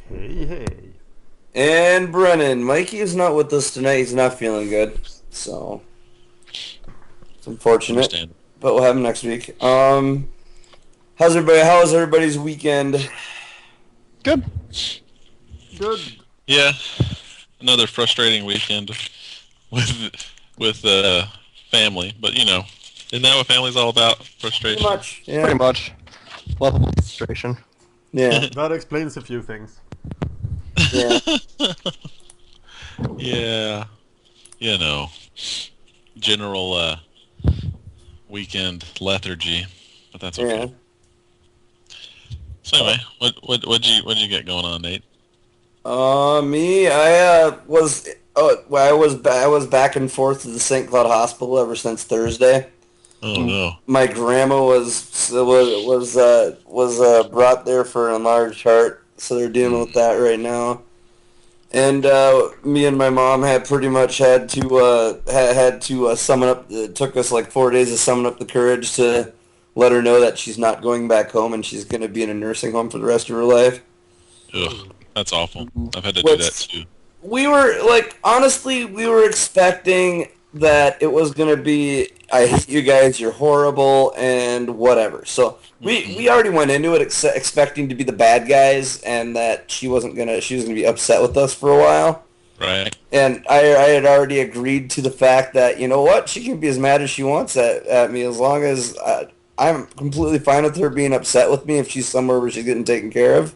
Hey, hey. And Brennan. Mikey is not with us tonight. He's not feeling good. So, it's unfortunate. Understand. But we'll have him next week. How's everybody? How was everybody's weekend? Good. Good. Yeah, another frustrating weekend with family, but isn't that what family's all about? Pretty Frustration. much. Yeah. Pretty much. Lovable frustration. Yeah. That explains a few things. Yeah. Yeah, general weekend lethargy, but that's Yeah. okay. So anyway, what'd you get going on, Nate? Me. I was back and forth to the St. Cloud Hospital ever since Thursday. Oh no. My grandma was brought there for an enlarged heart, so they're dealing with that right now. And me and my mom had pretty much had to summon up. It took us like 4 days to summon up the courage to let her know that she's not going back home and she's going to be in a nursing home for the rest of her life. Ugh, that's awful. I've had to do that Which too. we were like, honestly, we were expecting that it was going to be, I hate you guys, you're horrible, and whatever. So we already went into it expecting to be the bad guys and that she was going to be upset with us for a while. Right. And I had already agreed to the fact that, you know what, she can be as mad as she wants at me as long as I'm completely fine with her being upset with me if she's somewhere where she's getting taken care of.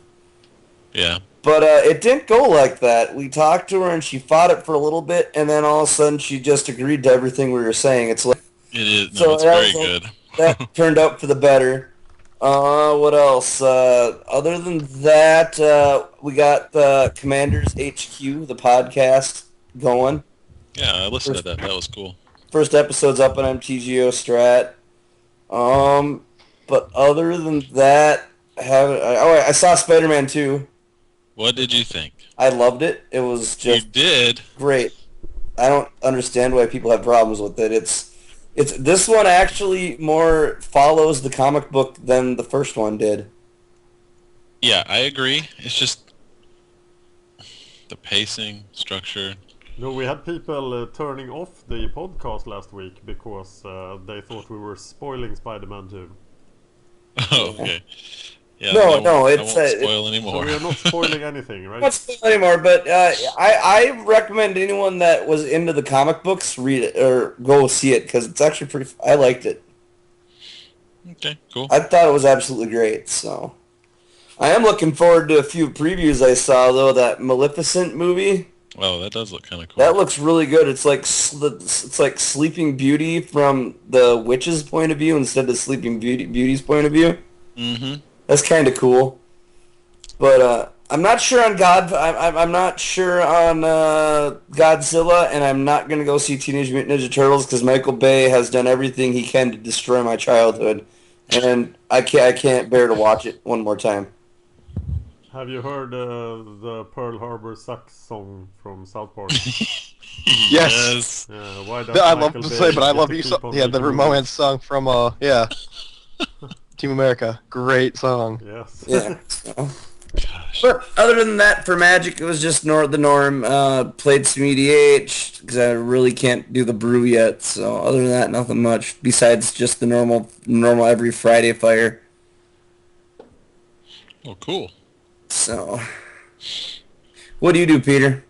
Yeah. But it didn't go like that. We talked to her and she fought it for a little bit, and then all of a sudden she just agreed to everything we were saying. It's like It is. No, so it's very good. that turned out for the better. What else? Other than that, we got the Commanders HQ, the podcast, going. Yeah, I listened to that. That was cool. First episode's up on MTGO Strat. But other than that, I saw Spider-Man 2. What did you think? I loved it. It was You just did? great. I don't understand why people have problems with it. It's this one actually more follows the comic book than the first one did. Yeah, I agree. It's just the pacing, structure. No, we had people turning off the podcast last week because they thought we were spoiling Spider-Man 2. Oh, okay. Yeah, No, I it's won't spoil So anymore. we are not spoiling anything, not right? spoil anymore, but I recommend anyone that was into the comic books read it or go see it because it's actually pretty. I liked it. Okay, cool. I thought it was absolutely great. So I am looking forward to a few previews I saw though. That Maleficent movie. Oh, that does look kind of cool. That looks really good. It's like Sleeping Beauty from the witch's point of view instead of Beauty's point of view. Mm-hmm. That's kind of cool. But I'm not sure on I'm not sure on Godzilla, and I'm not gonna go see Teenage Mutant Ninja Turtles because Michael Bay has done everything he can to destroy my childhood, and I can't bear to watch it one more time. Have you heard the Pearl Harbor Sucks song from South Park? Yes. Why does I love Michael to Bay say, but I get love to you. keep on Yeah, the making Ramones movies? song from Team America. Great song. Yes. Yeah. So. Gosh. But other than that, for Magic, it was just the norm. Played some EDH because I really can't do the brew yet. So other than that, nothing much besides just the normal every Friday fire. Oh, cool. So, what do you do, Peter?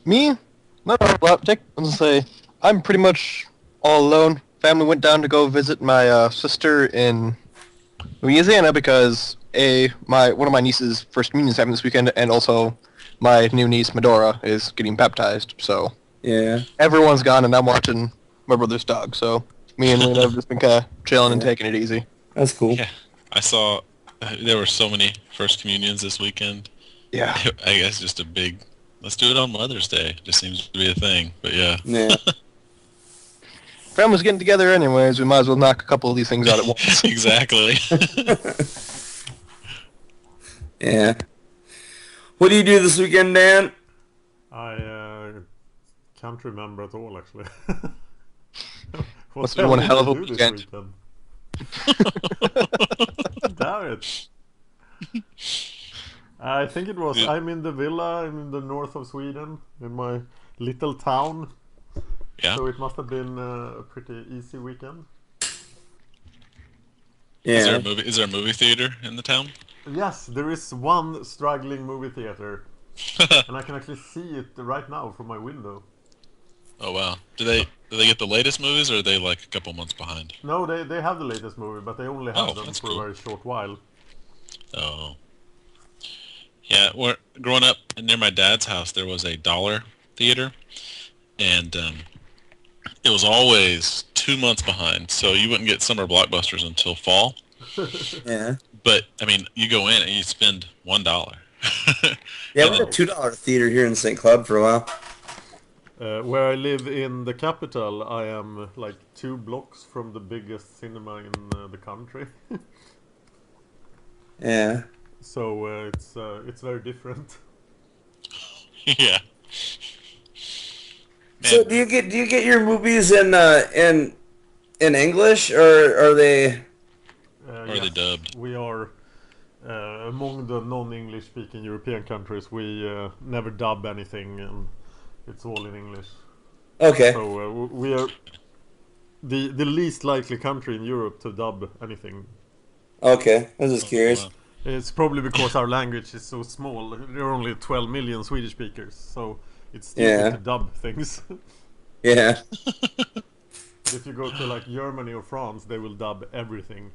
Me? Not a whole lot. I was gonna say I'm pretty much all alone. Family went down to go visit my sister in Louisiana because one of my niece's first communion is happening this weekend, and also my new niece Medora is getting baptized. So Yeah. everyone's gone, and I'm watching my brother's dog. So me and Lena have just been kind of chilling and Yeah. taking it easy. That's cool. Yeah, I saw there were so many first communions this weekend. Yeah. I guess just a big, let's do it on Mother's Day. Just seems to be a thing. But yeah. Yeah. Family's getting together anyways. We might as well knock a couple of these things out at once. Exactly. Yeah. What do you do this weekend, Dan? I can't remember at all, actually. Must be one hell of a did I do weekend. this weekend? Damn it. I think it was. I'm in the villa. I'm in the north of Sweden, in my little town. Yeah. So it must have been a pretty easy weekend. Is there Yeah. a movie? Is there a movie theater in the town? Yes, there is one struggling movie theater, and I can actually see it right now from my window. Oh wow. Do they get the latest movies, or are they like a couple months behind? No, they have the latest movie, but they only have Oh, them that's for cool. a very short while. Oh. Yeah. Growing up near my dad's house, there was a dollar theater, and it was always 2 months behind, so you wouldn't get summer blockbusters until fall. Yeah. But I mean, you go in and you spend $1. Yeah, we And had a Wow. $2 theater here in St. Cloud for a while. Where I live in the capital, I am like 2 blocks from the biggest cinema in the country. Yeah. So it's very different. yeah. So Man, do you get your movies in English, or are they? or are they Yes, dubbed? we are among the non-English speaking European countries. We never dub anything, and it's all in English. Okay. So we are the least likely country in Europe to dub anything. Okay. I was just Oh, curious. wow. It's probably because our language is so small. There are only 12 million Swedish speakers, so it's stupid to Yeah. dub things. Yeah. If you go to like Germany or France, they will dub everything.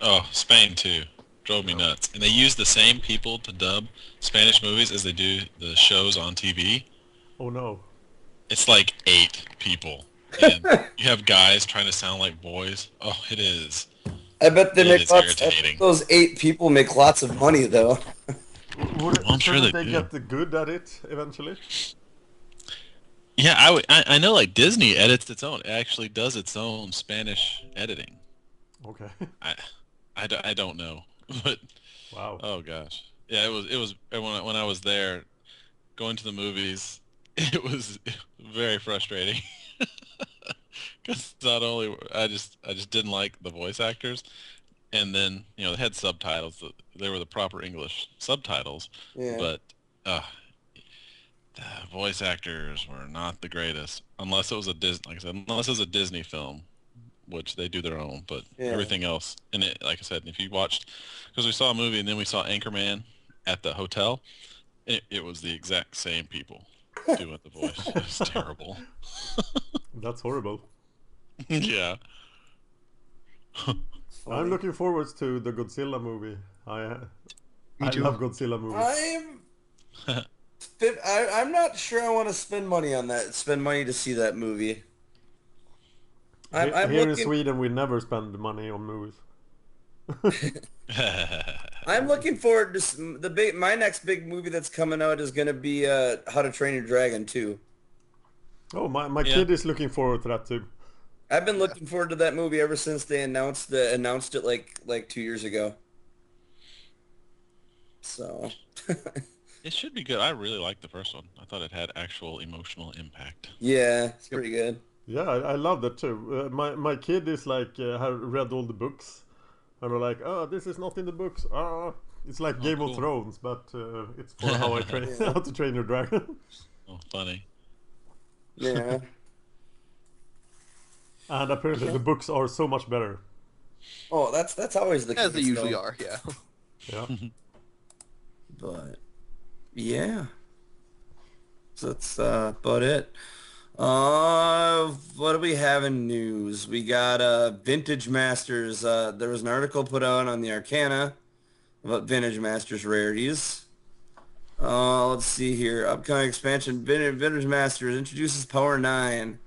Oh, Spain too. Drove me Yeah. nuts. And they use the same people to dub Spanish movies as they do the shows on TV. Oh no. It's like 8 people. And you have guys trying to sound like boys. Oh, it is. I bet they It make is lots. I bet irritating. those 8 people make lots of money, though. Would Well, I'm sure shouldn't they they do. get good at it eventually? Yeah, I know like Disney edits its own. It actually does its own Spanish editing. Okay. I, I don't know. But, Wow. oh gosh. Yeah, it was when I was there going to the movies, it was very frustrating. Because not only I just didn't like the voice actors, and then they had subtitles. They were the proper English subtitles, Yeah. but uh, the voice actors were not the greatest. Unless it was a Disney, like I said, unless it was a Disney film, which they do their own. But Yeah. everything else, and like I said, if you watched, because we saw a movie and then we saw Anchorman at the hotel, it was the exact same people doing the voice. It was terrible. That's horrible. Yeah. I'm looking forward to the Godzilla movie. I Me I too. love Godzilla movies. I'm not sure I want to spend money on that. Spend money to see that movie. I'm Here in looking. Sweden, we never spend money on movies. I'm looking forward to my next big movie that's coming out is gonna be How to Train Your Dragon 2. Oh, my Yeah. kid is looking forward to that too. I've been looking forward to that movie ever since they announced it like 2 years ago. So It should be good. I really liked the first one. I thought it had actual emotional impact. yeah, it's pretty good. Yeah, I love that too. My kid is like have read all the books, and are like, oh, this is not in the books. It's like Game cool. of Thrones, but it's for how I train Yeah. how to train your dragon. Oh, funny. Yeah. And apparently the books are so much better. Oh, that's always the As they case, usually though. are, yeah. Yeah. But yeah, so that's about it. What do we have in news? We got Vintage Masters. There was an article put out on the Arcana about Vintage Masters rarities. Let's see here. Upcoming expansion: Vintage Masters introduces Power 9,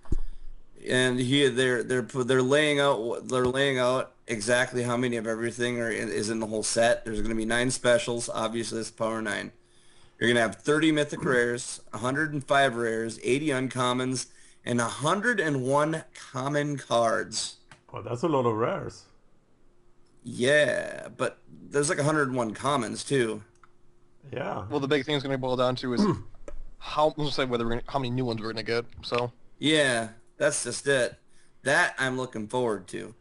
and here they're laying out exactly how many of everything is in the whole set. There's going to be 9 specials. Obviously, it's Power 9. You're going to have 30 mythic rares, 105 rares, 80 uncommons, and 101 common cards. Oh, that's a lot of rares. Yeah, but there's like 101 commons too. Yeah. Well, the big thing is going to boil down to is how many new ones we're going to get. So Yeah, that's just it. That I'm looking forward to.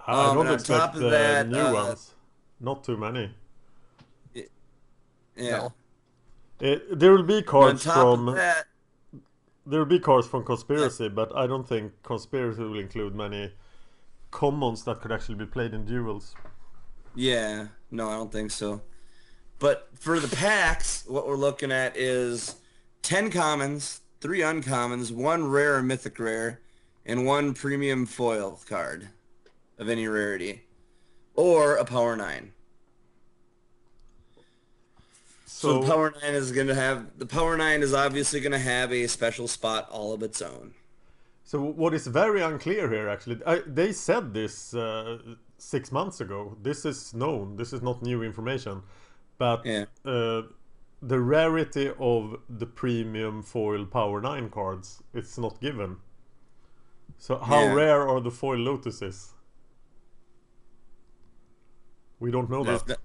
I don't and on expect top of that, new ones. Not too many. Yeah. There will be On cards top of from that, Conspiracy, but I don't think Conspiracy will include many commons that could actually be played in duels. yeah, no, I don't think so. But for the packs, what we're looking at is 10 commons, 3 uncommons, 1 rare or mythic rare, and 1 premium foil card of any rarity, or a power 9. So the power 9 is going to have, the power 9 is obviously going to have a special spot all of its own. So what is very unclear here, actually, they said this 6 months ago. This is known. This is not new information. But Yeah. The rarity of the premium foil Power 9 cards, it's not given. So how rare are the foil Lotuses? We don't know that.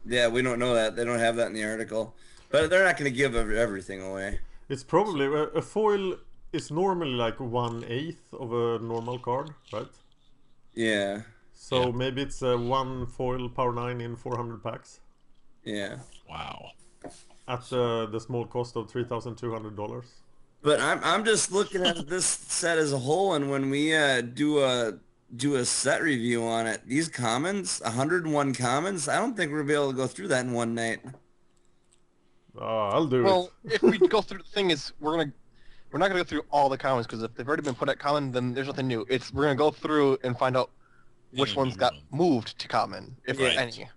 Yeah, we don't know that. They don't have that in the article. But they're not going to give everything away. It's probably... a foil is normally like 1/8 of a normal card, right? Yeah. So maybe it's 1 foil Power 9 in 400 packs. Yeah. Wow. At the small cost of $3,200. But I'm just looking at this set as a whole, and when we do a set review on it, these commons, 101 commons, I don't think we're gonna be able to go through that in one night. I'll do it. Well, if we go through, the thing is, we're not gonna go through all the commons, because if they've already been put at common, then there's nothing new. We're gonna go through and find out which ones got moved to common, if any.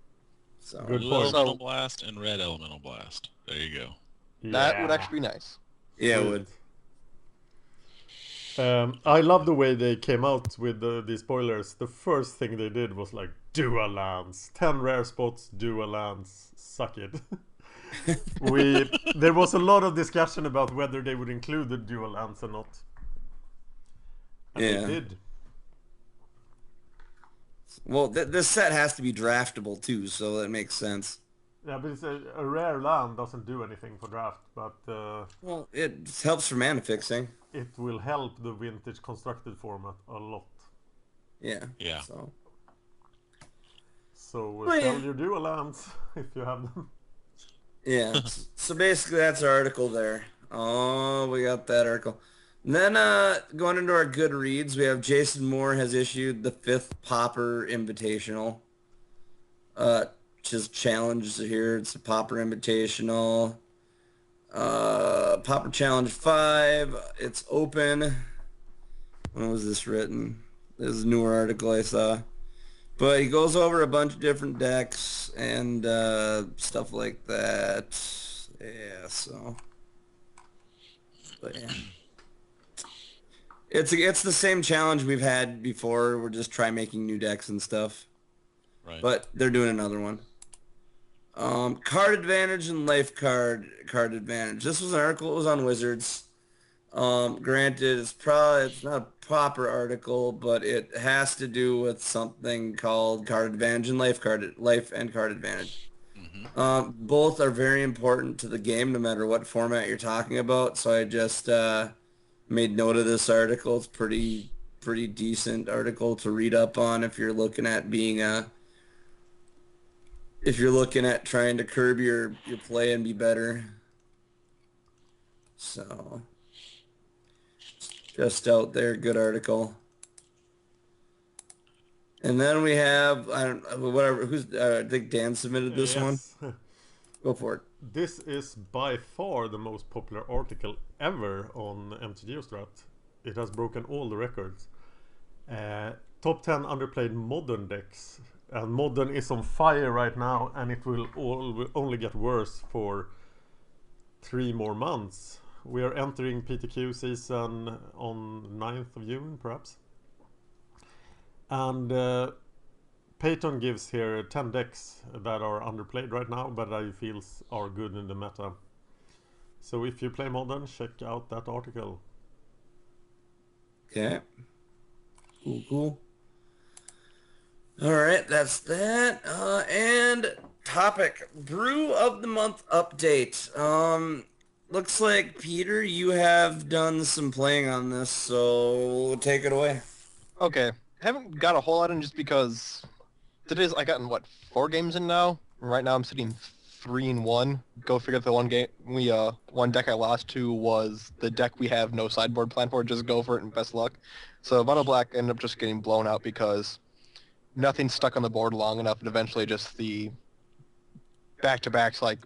So Good Blue point. Elemental Blast and Red Elemental Blast. There you go. That would actually be nice. Yeah, it would. I love the way they came out with the spoilers. The first thing they did was like, dual lands. 10 rare spots, dual lands. Suck it. There was a lot of discussion about whether they would include the dual lands or not. And they did. Well, this set has to be draftable too, so that makes sense. Yeah, but it's a rare land doesn't do anything for draft, but well, it helps for mana fixing. It will help the vintage constructed format a lot. Yeah. Yeah. So sell your dual lands if you have them. Yeah. So basically, that's our article there. Oh, we got that article. And then going into our good reads, we have Jason Moore has issued the 5th Pauper Invitational. Just challenge here. It's a Pauper Invitational. Pauper Challenge 5. It's open. When was this written? This is a newer article I saw. But he goes over a bunch of different decks and stuff like that. Yeah, so. But yeah. It's the same challenge we've had before. We're just trying making new decks and stuff. Right. But they're doing another one. Card advantage and life card advantage. This was an article. It was on Wizards. Granted, it's not a proper article, but it has to do with something called card advantage and life and card advantage. Mm-hmm. Both are very important to the game, no matter what format you're talking about. So I just made note of this article. It's pretty decent article to read up on if you're looking at trying to curb your play and be better. So just out there, good article. And then we have I think Dan submitted this one. Go for it. This is by far the most popular article ever on MTGO Strat. It has broken all the records. Top 10 underplayed modern decks. And modern is on fire right now, and it will only get worse for 3 more months. We are entering PTQ season on 9th of June, perhaps. And Peyton gives here 10 decks that are underplayed right now, but I feel are good in the meta. So if you play modern, check out that article. Okay. Cool. Alright, that's that. And topic, Brew of the Month update. Looks like, Peter, you have done some playing on this, so take it away. Okay. Haven't got a whole lot in just because I gotten 4 games in now. Right now I'm sitting 3-1. Go figure. The one deck I lost to was the deck we have no sideboard plan for. Just go for it and best luck. So mono black ended up just getting blown out because nothing stuck on the board long enough, and eventually just the back-to-backs like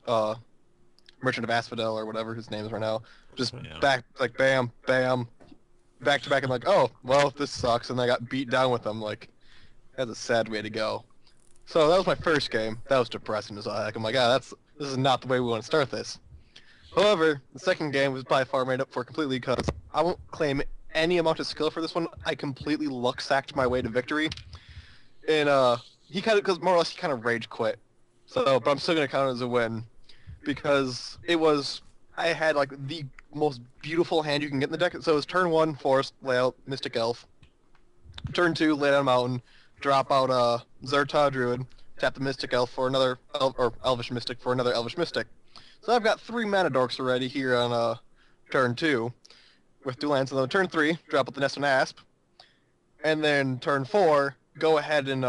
Merchant of Asphodel or whatever his name is right now, just back like bam, bam, back-to-back, and like, oh, well, this sucks, and I got beat down with them. Like, that's a sad way to go. So that was my first game. That was depressing as heck. I'm like, this is not the way we want to start this. However, the second game was by far made up for completely because I won't claim any amount of skill for this one. I completely luck-sacked my way to victory. And because more or less he kind of rage quit. So, but I'm still going to count it as a win because I had like the most beautiful hand you can get in the deck. So it was turn 1, Forest, layout, Mystic Elf. Turn 2, lay down Mountain, drop out Zerta Druid, tap the Mystic Elf for another, or Elvish Mystic for another Elvish Mystic. So I've got 3 mana dorks already here on turn 2 with 2 lands. And then turn 3, drop out the Nest and Asp. And then turn 4, go ahead and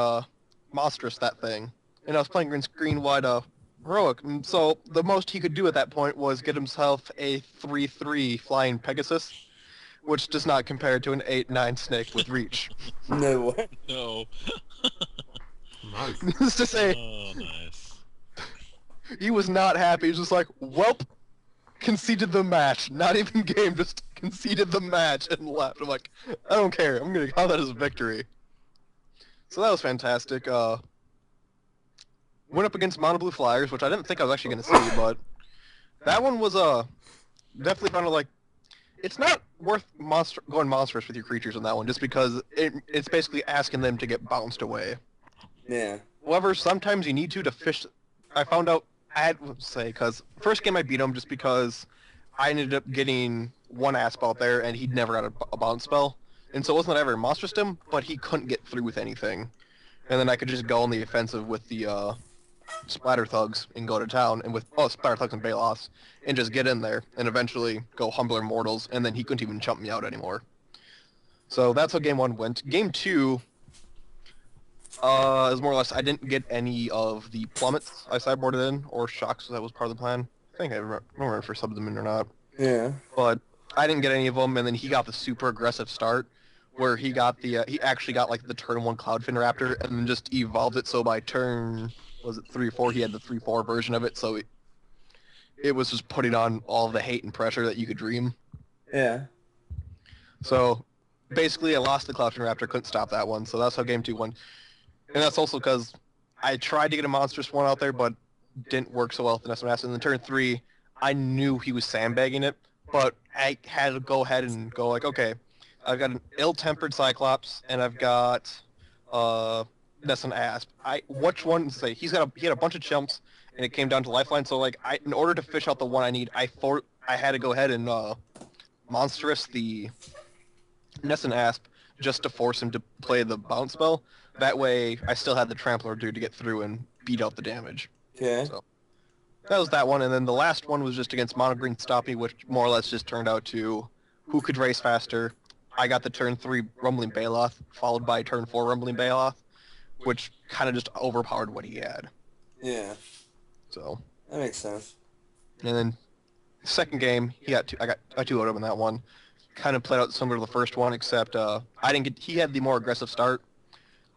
monstrous that thing. And I was playing green-white Heroic, and so the most he could do at that point was get himself a 3/3 Flying Pegasus, which does not compare to an 8/9 snake with reach. No way. No. Nice. Needless to say, Oh, nice. he was not happy. He was just like, welp, conceded the match. Not even game, just conceded the match and left. I'm like, I don't care. I'm going to count that as a victory. So that was fantastic. Went up against Mono Blue Flyers, which I didn't think I was actually going to see, but that one was definitely kind of like, it's not worth going monstrous with your creatures in that one, just because it's basically asking them to get bounced away. Yeah. However, sometimes you need to fish. I found out, because first game I beat him just because I ended up getting one Asp out there, and he'd never had a bounce spell. And so it wasn't that I ever monstrous him, but he couldn't get through with anything. And then I could just go on the offensive with the Splatter Thugs and go to town, and with Splatter Thugs and Balos, and just get in there, and eventually go Humbler Mortals, and then he couldn't even chump me out anymore. So that's how game 1 went. Game 2 is more or less, I didn't get any of the plummets I sideboarded in, or shocks, that was part of the plan. I think I don't remember if I subbed them in or not. Yeah. But I didn't get any of them, and then he got the super aggressive start, where he got the, he actually got like the turn 1 Cloudfin Raptor, and then just evolved it, so by turn, was it 3 or 4, he had the 3/4 version of it, so it was just putting on all the hate and pressure that you could dream. Yeah. So basically I lost the Cloudfin Raptor, couldn't stop that one, so that's how game 2 went. And that's also because I tried to get a monstrous one out there, but didn't work so well with the Nest of Mass. And then turn 3, I knew he was sandbagging it, but I had to go ahead and go like, okay, I've got an ill-tempered Cyclops, and I've got Nest and Asp. Which one to say? He had a bunch of chumps, and it came down to Lifeline. So like, in order to fish out the one I need, I had to go ahead and monstrous the Nest and Asp just to force him to play the bounce spell. That way, I still had the Trampler dude to get through and beat out the damage. Okay. So that was that one, and then the last one was just against Mono Green Stoppy, which more or less just turned out to who could race faster. I got the turn 3 Rumbling Baloth, followed by turn 4 Rumbling Baloth, which kind of just overpowered what he had. Yeah. So That makes sense. and then second game, I got 2 out of him in that one. Kind of played out similar to the first one, except he had the more aggressive start.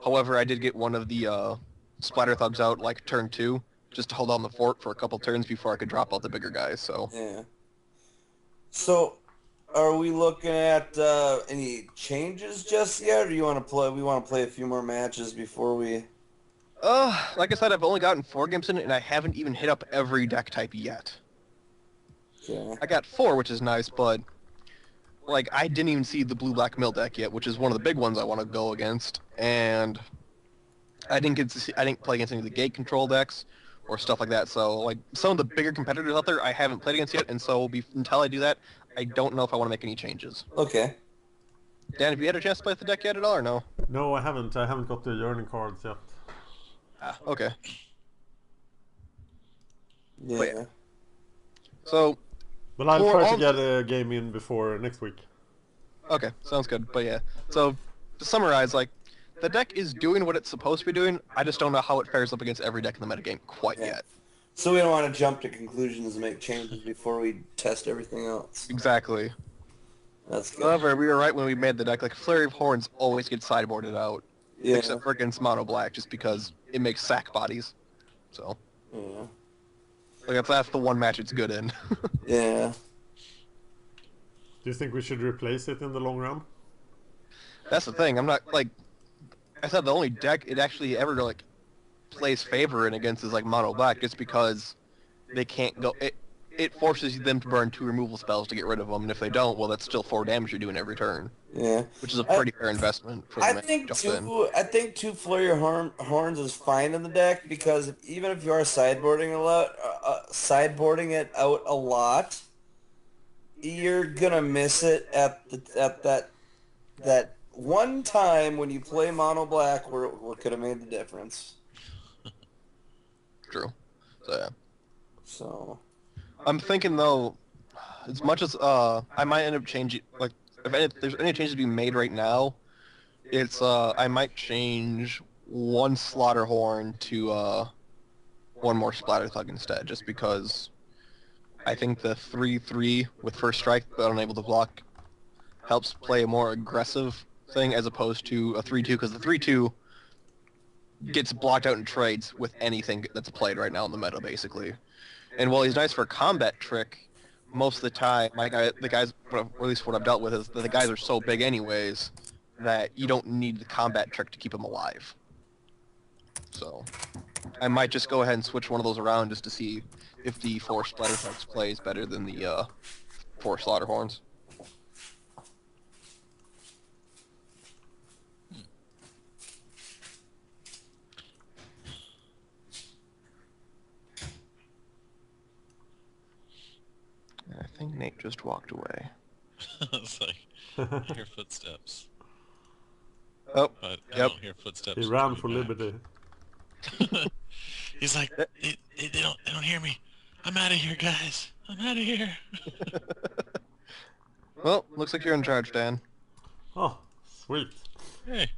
However, I did get one of the Splatter Thugs out like turn 2, just to hold on the fort for a couple turns before I could drop out the bigger guys. So Yeah. So, are we looking at any changes just yet, or we want to play a few more matches before we? like I said, I've only gotten 4 games in, and I haven't even hit up every deck type yet. Okay. I got 4, which is nice, but like I didn't even see the blue-black mill deck yet, which is one of the big ones I want to go against, and I didn't play against any of the gate control decks or stuff like that. So like some of the bigger competitors out there, I haven't played against yet, and so until I do that, I don't know if I want to make any changes. Okay. Dan, have you had a chance to play with the deck yet at all, or no? No, I haven't. I haven't got the yearning cards yet. Ah, okay. Yeah. But yeah. So, But I'll For try to all- get a game in before next week. okay, sounds good. But yeah, so to summarize, like, the deck is doing what it's supposed to be doing. I just don't know how it fares up against every deck in the metagame quite Yeah. yet. So we don't want to jump to conclusions and make changes before we test everything else. Exactly. That's good. However, we were right when we made the deck. Like, Flurry of Horns always gets sideboarded out. Yeah. Except for against Mono Black, just because it makes sack bodies. So, Yeah. like, that's the one match it's good in. Yeah. Do you think we should replace it in the long run? That's the thing. I'm not, like... I said the only deck it actually ever, like, plays favor in against is, like, Mono Black, just because they can't go... It forces them to burn 2 removal spells to get rid of them, and if they don't, well, that's still 4 damage you're doing every turn. Yeah. Which is a pretty fair investment for the I think two Flurry of Horns is fine in the deck because even if you are sideboarding sideboarding it out a lot, you're gonna miss it at that one time when you play Mono Black where it could have made the difference. True. So, yeah. So... I'm thinking, though, as much as I might end up changing, like, if there's any changes to be made right now, it's, I might change one Slaughterhorn to, one more Splatterthug instead, just because I think the 3/3 with first strike but unable to block helps play a more aggressive thing as opposed to a 3/2, because the 3/2 gets blocked out in trades with anything that's played right now in the meta, basically. And while he's nice for a combat trick, most of the time, the guys, or at least what I've dealt with, is that the guys are so big anyways that you don't need the combat trick to keep them alive. So, I might just go ahead and switch one of those around just to see if the 4 Splatterthugs plays better than the 4 Slaughterhorns. I think Nate just walked away. It's like, I hear footsteps. Oh, But I yep. don't hear footsteps. He ran for coming back. liberty. He's like, they don't hear me. I'm out of here, guys. I'm out of here. Well, looks like you're in charge, Dan. Oh, sweet. Hey,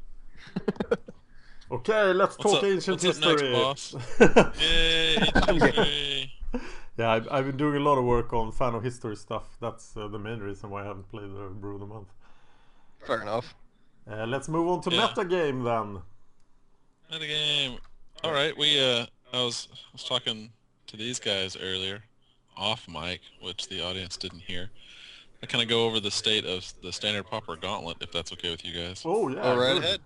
Okay, let's talk ancient what's up history. next, boss? Yay, ancient history. Yeah, I've been doing a lot of work on fan of history stuff. That's the main reason why I haven't played the Brew of the Month. Fair enough. Let's move on to Yeah. metagame then. Metagame. All right, I was talking to these guys earlier, off mic, which the audience didn't hear. I kind of go over the state of the standard Pauper Gauntlet, if that's okay with you guys. Oh yeah, All right good. ahead.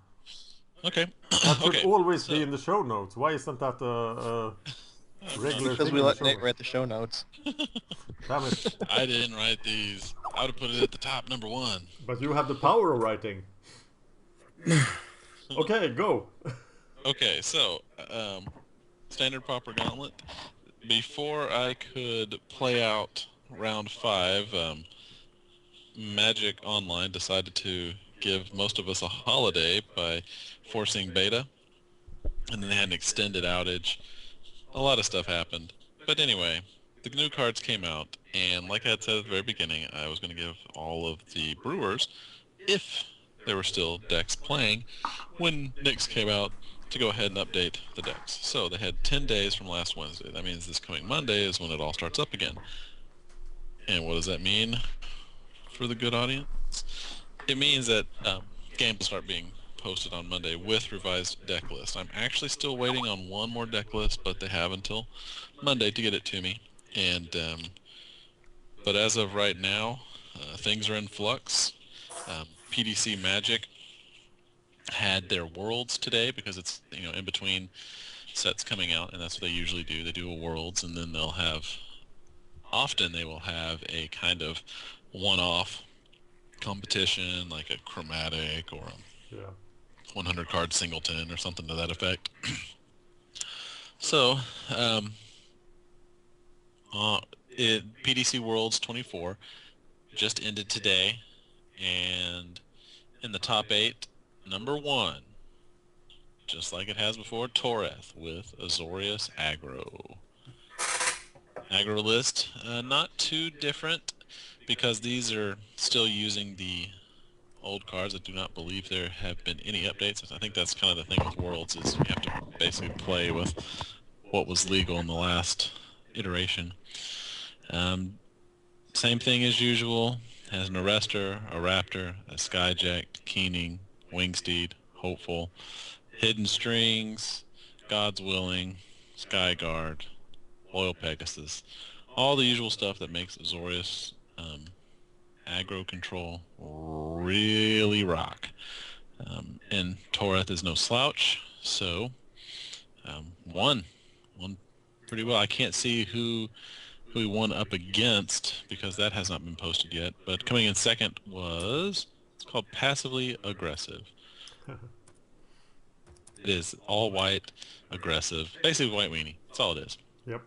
Okay. That should Okay. always be in the show notes. Why isn't that a regular Because thing we in let the show Nate notes? write the show notes. Damn it. I didn't write these. I would have put it at the top, number 1. But you have the power of writing. Okay, go. Okay, so standard Pauper Gauntlet. Before I could play out round 5, Magic Online decided to give most of us a holiday by forcing beta, and then they had an extended outage. A lot of stuff happened. But anyway, the new cards came out, and like I had said at the very beginning, I was going to give all of the brewers, if there were still decks playing, when Nyx came out, to go ahead and update the decks. So they had 10 days from last Wednesday. That means this coming Monday is when it all starts up again. And what does that mean for the good audience? It means that games will start being posted on Monday with revised deck list. I'm actually still waiting on one more deck list, but they have until Monday to get it to me. And but as of right now, things are in flux. PDC Magic had their Worlds today because it's in between sets coming out, and that's what they usually do. They do a Worlds, and then often they will have a kind of one-off competition, like a Chromatic or a 100 card singleton or something to that effect. So, PDC Worlds 24 just ended today, and in the top 8, number 1, just like it has before, Toreth with Azorius Aggro. Aggro list, not too different, because these are still using the old cards. I do not believe there have been any updates. I think that's kind of the thing with Worlds, is you have to basically play with what was legal in the last iteration. Same thing as usual. Has an Arrestor, a Raptor, a Skyjack, Keening, Wingsteed, Hopeful, Hidden Strings, God's Willing, Skyguard, Loyal Pegasus. All the usual stuff that makes Azorius aggro control really rock. And Toreth is no slouch, so won pretty well. I can't see who he won up against because that has not been posted yet. But coming in second was, it's called Passively Aggressive. It is all white, aggressive, basically white weenie. That's all it is. Yep.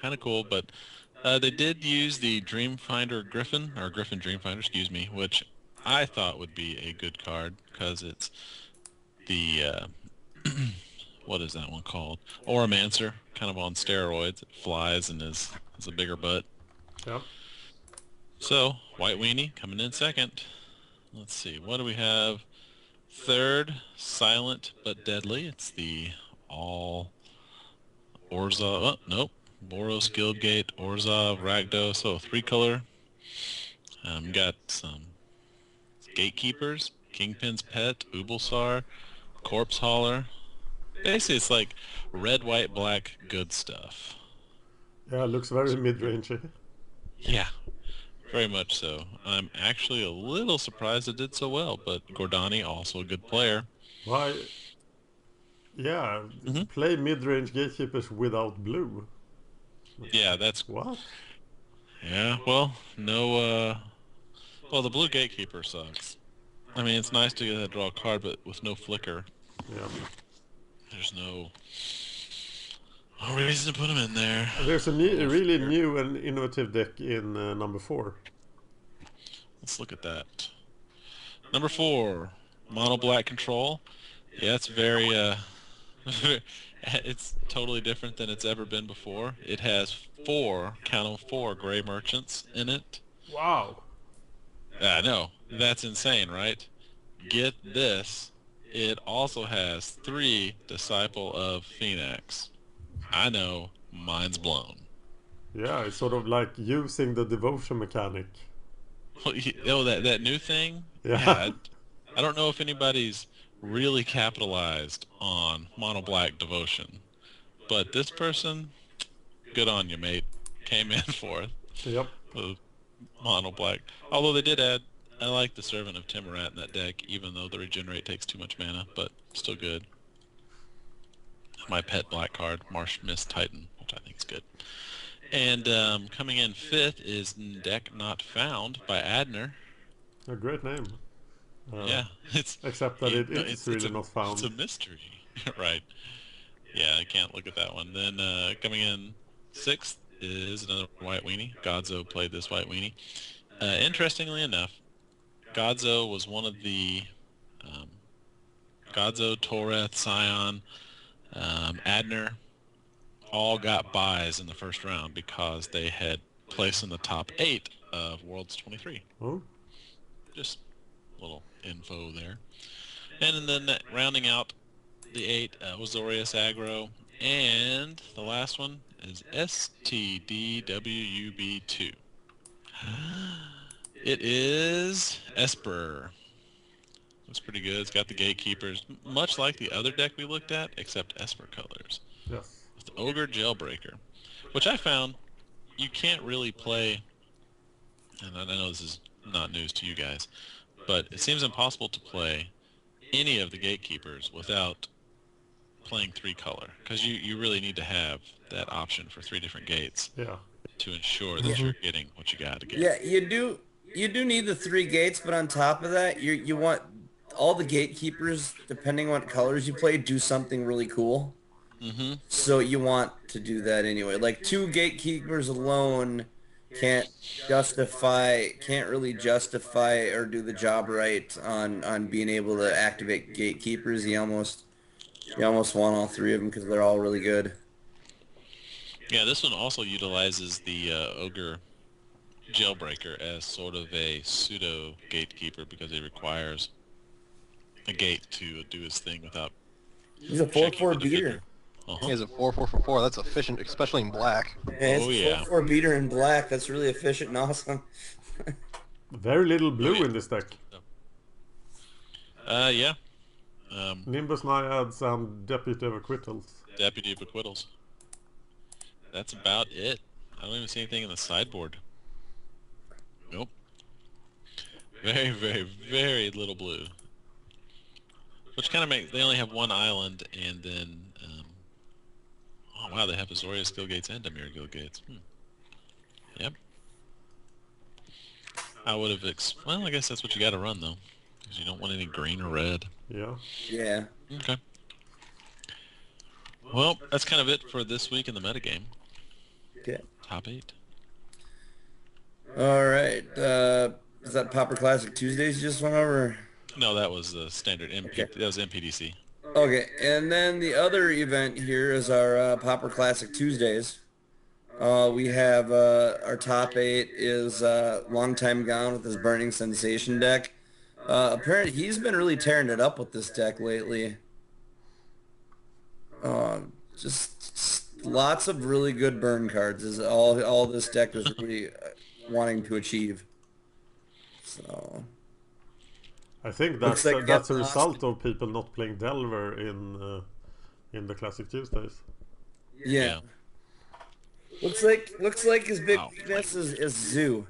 Kind of cool, but they did use the Dreamfinder Griffin, or Griffin Dreamfinder, excuse me, which I thought would be a good card because it's the what is that one called? Oromancer, kind of on steroids. It flies and has a bigger butt. Yep. So, White Weenie coming in second. Let's see, what do we have? Third, Silent but Deadly. It's the all Orzhov. Oh, nope. Boros, Guildgate, Orzhov, Rakdos. So 3-color. Got some Gatekeepers, Kingpin's Pet, Ubulsar, Corpse Hauler. Basically, it's like red, white, black, good stuff. Yeah, it looks very mid-rangey. Yeah, very much so. I'm actually a little surprised it did so well, but Gordani, also a good player. Why? Yeah, play mid-range Gatekeepers without blue. Yeah, that's... What? Yeah, well, no, well, the blue Gatekeeper sucks. I mean, it's nice to draw a card, but with no flicker. Yeah. There's no reason to put them in there. There's a really new and innovative deck in number 4. Let's look at that. Number 4, Mono Black Control. Yeah, it's very, it's totally different than it's ever been before. It has 4, count 'em 4, Gray Merchants in it. Wow. I know, that's insane, right? Get this. It also has 3 Disciple of Phoenix. I know, mind's blown. Yeah, it's sort of like using the devotion mechanic. Oh, that new thing? Yeah. I don't know if anybody's really capitalized on Mono Black Devotion. But this person, good on you, mate. Came in fourth. Yep. With Mono Black. Although they did add, I like the Servant of Timurat in that deck, even though the Regenerate takes too much mana, but still good. My pet black card, Marsh Mist Titan, which I think is good. And coming in fifth is Deck Not Found by Adner. A great name. Yeah, it's except that it's really not found. It's a mystery, right? Yeah, I can't look at that one. Then coming in sixth is another White Weenie. Godzo played this White Weenie. Interestingly enough, Godzo was one of the Godzo, Toreth, Scion, Adner all got buys in the first round because they had placed in the top 8 of Worlds 23. Oh. Just a little info there. And then rounding out the 8 was Zorius Aggro, and the last one is STDWUB2. It is Esper. Looks pretty good. It's got the Gatekeepers, much like the other deck we looked at, except Esper colors. Yes. With the Ogre Jailbreaker, which I found you can't really play, and I know this is not news to you guys, but it seems impossible to play any of the Gatekeepers without playing 3-color, because you really need to have that option for 3 different gates to ensure that you're getting what you got to get. Yeah, you do need the 3 gates, but on top of that, you want all the Gatekeepers, depending on what colors you play, do something really cool. Mm-hmm. So you want to do that anyway. Like 2 Gatekeepers alone can't really justify or do the job right on being able to activate Gatekeepers. You almost want all 3 of them because they're all really good. Yeah, this one also utilizes the Ogre Jailbreaker as sort of a pseudo Gatekeeper because it requires a gate to do his thing without. He's a 4/4 beater. Uh-huh. He has a 4-4-4-4. That's efficient, especially in black. Yeah, Oh, it's yeah. 4/4 beater in black. That's really efficient and awesome. Very little blue yeah. in this deck. Yeah. Nimbus Naiads and Deputy of Acquittals. Deputy of Acquittals. That's about it. I don't even see anything in the sideboard. Nope. Very, very, very little blue. Which kind of makes... They only have one island, and then... oh, wow, they have Azorius Guildgates and Demir Guildgates. Yep. I would have... Well, I guess that's what you gotta run, though. Because you don't want any green or red. Yeah. Yeah. Okay. Well, that's kind of it for this week in the metagame. Okay. Top 8. All right. Is that Pauper Classic Tuesdays you just went over? No, that was the standard MP. Okay. That was MPDC. Okay, and then the other event here is our Pauper Classic Tuesdays. We have our top 8 is Long Time Gone with his Burning Sensation deck. Apparently, he's been really tearing it up with this deck lately. Just lots of really good burn cards is all this deck is really wanting to achieve. So I think Looks like that's a Get result of people not playing Delver in the Classic Tuesdays. yeah. Looks like his big Wow. weakness is Zoo.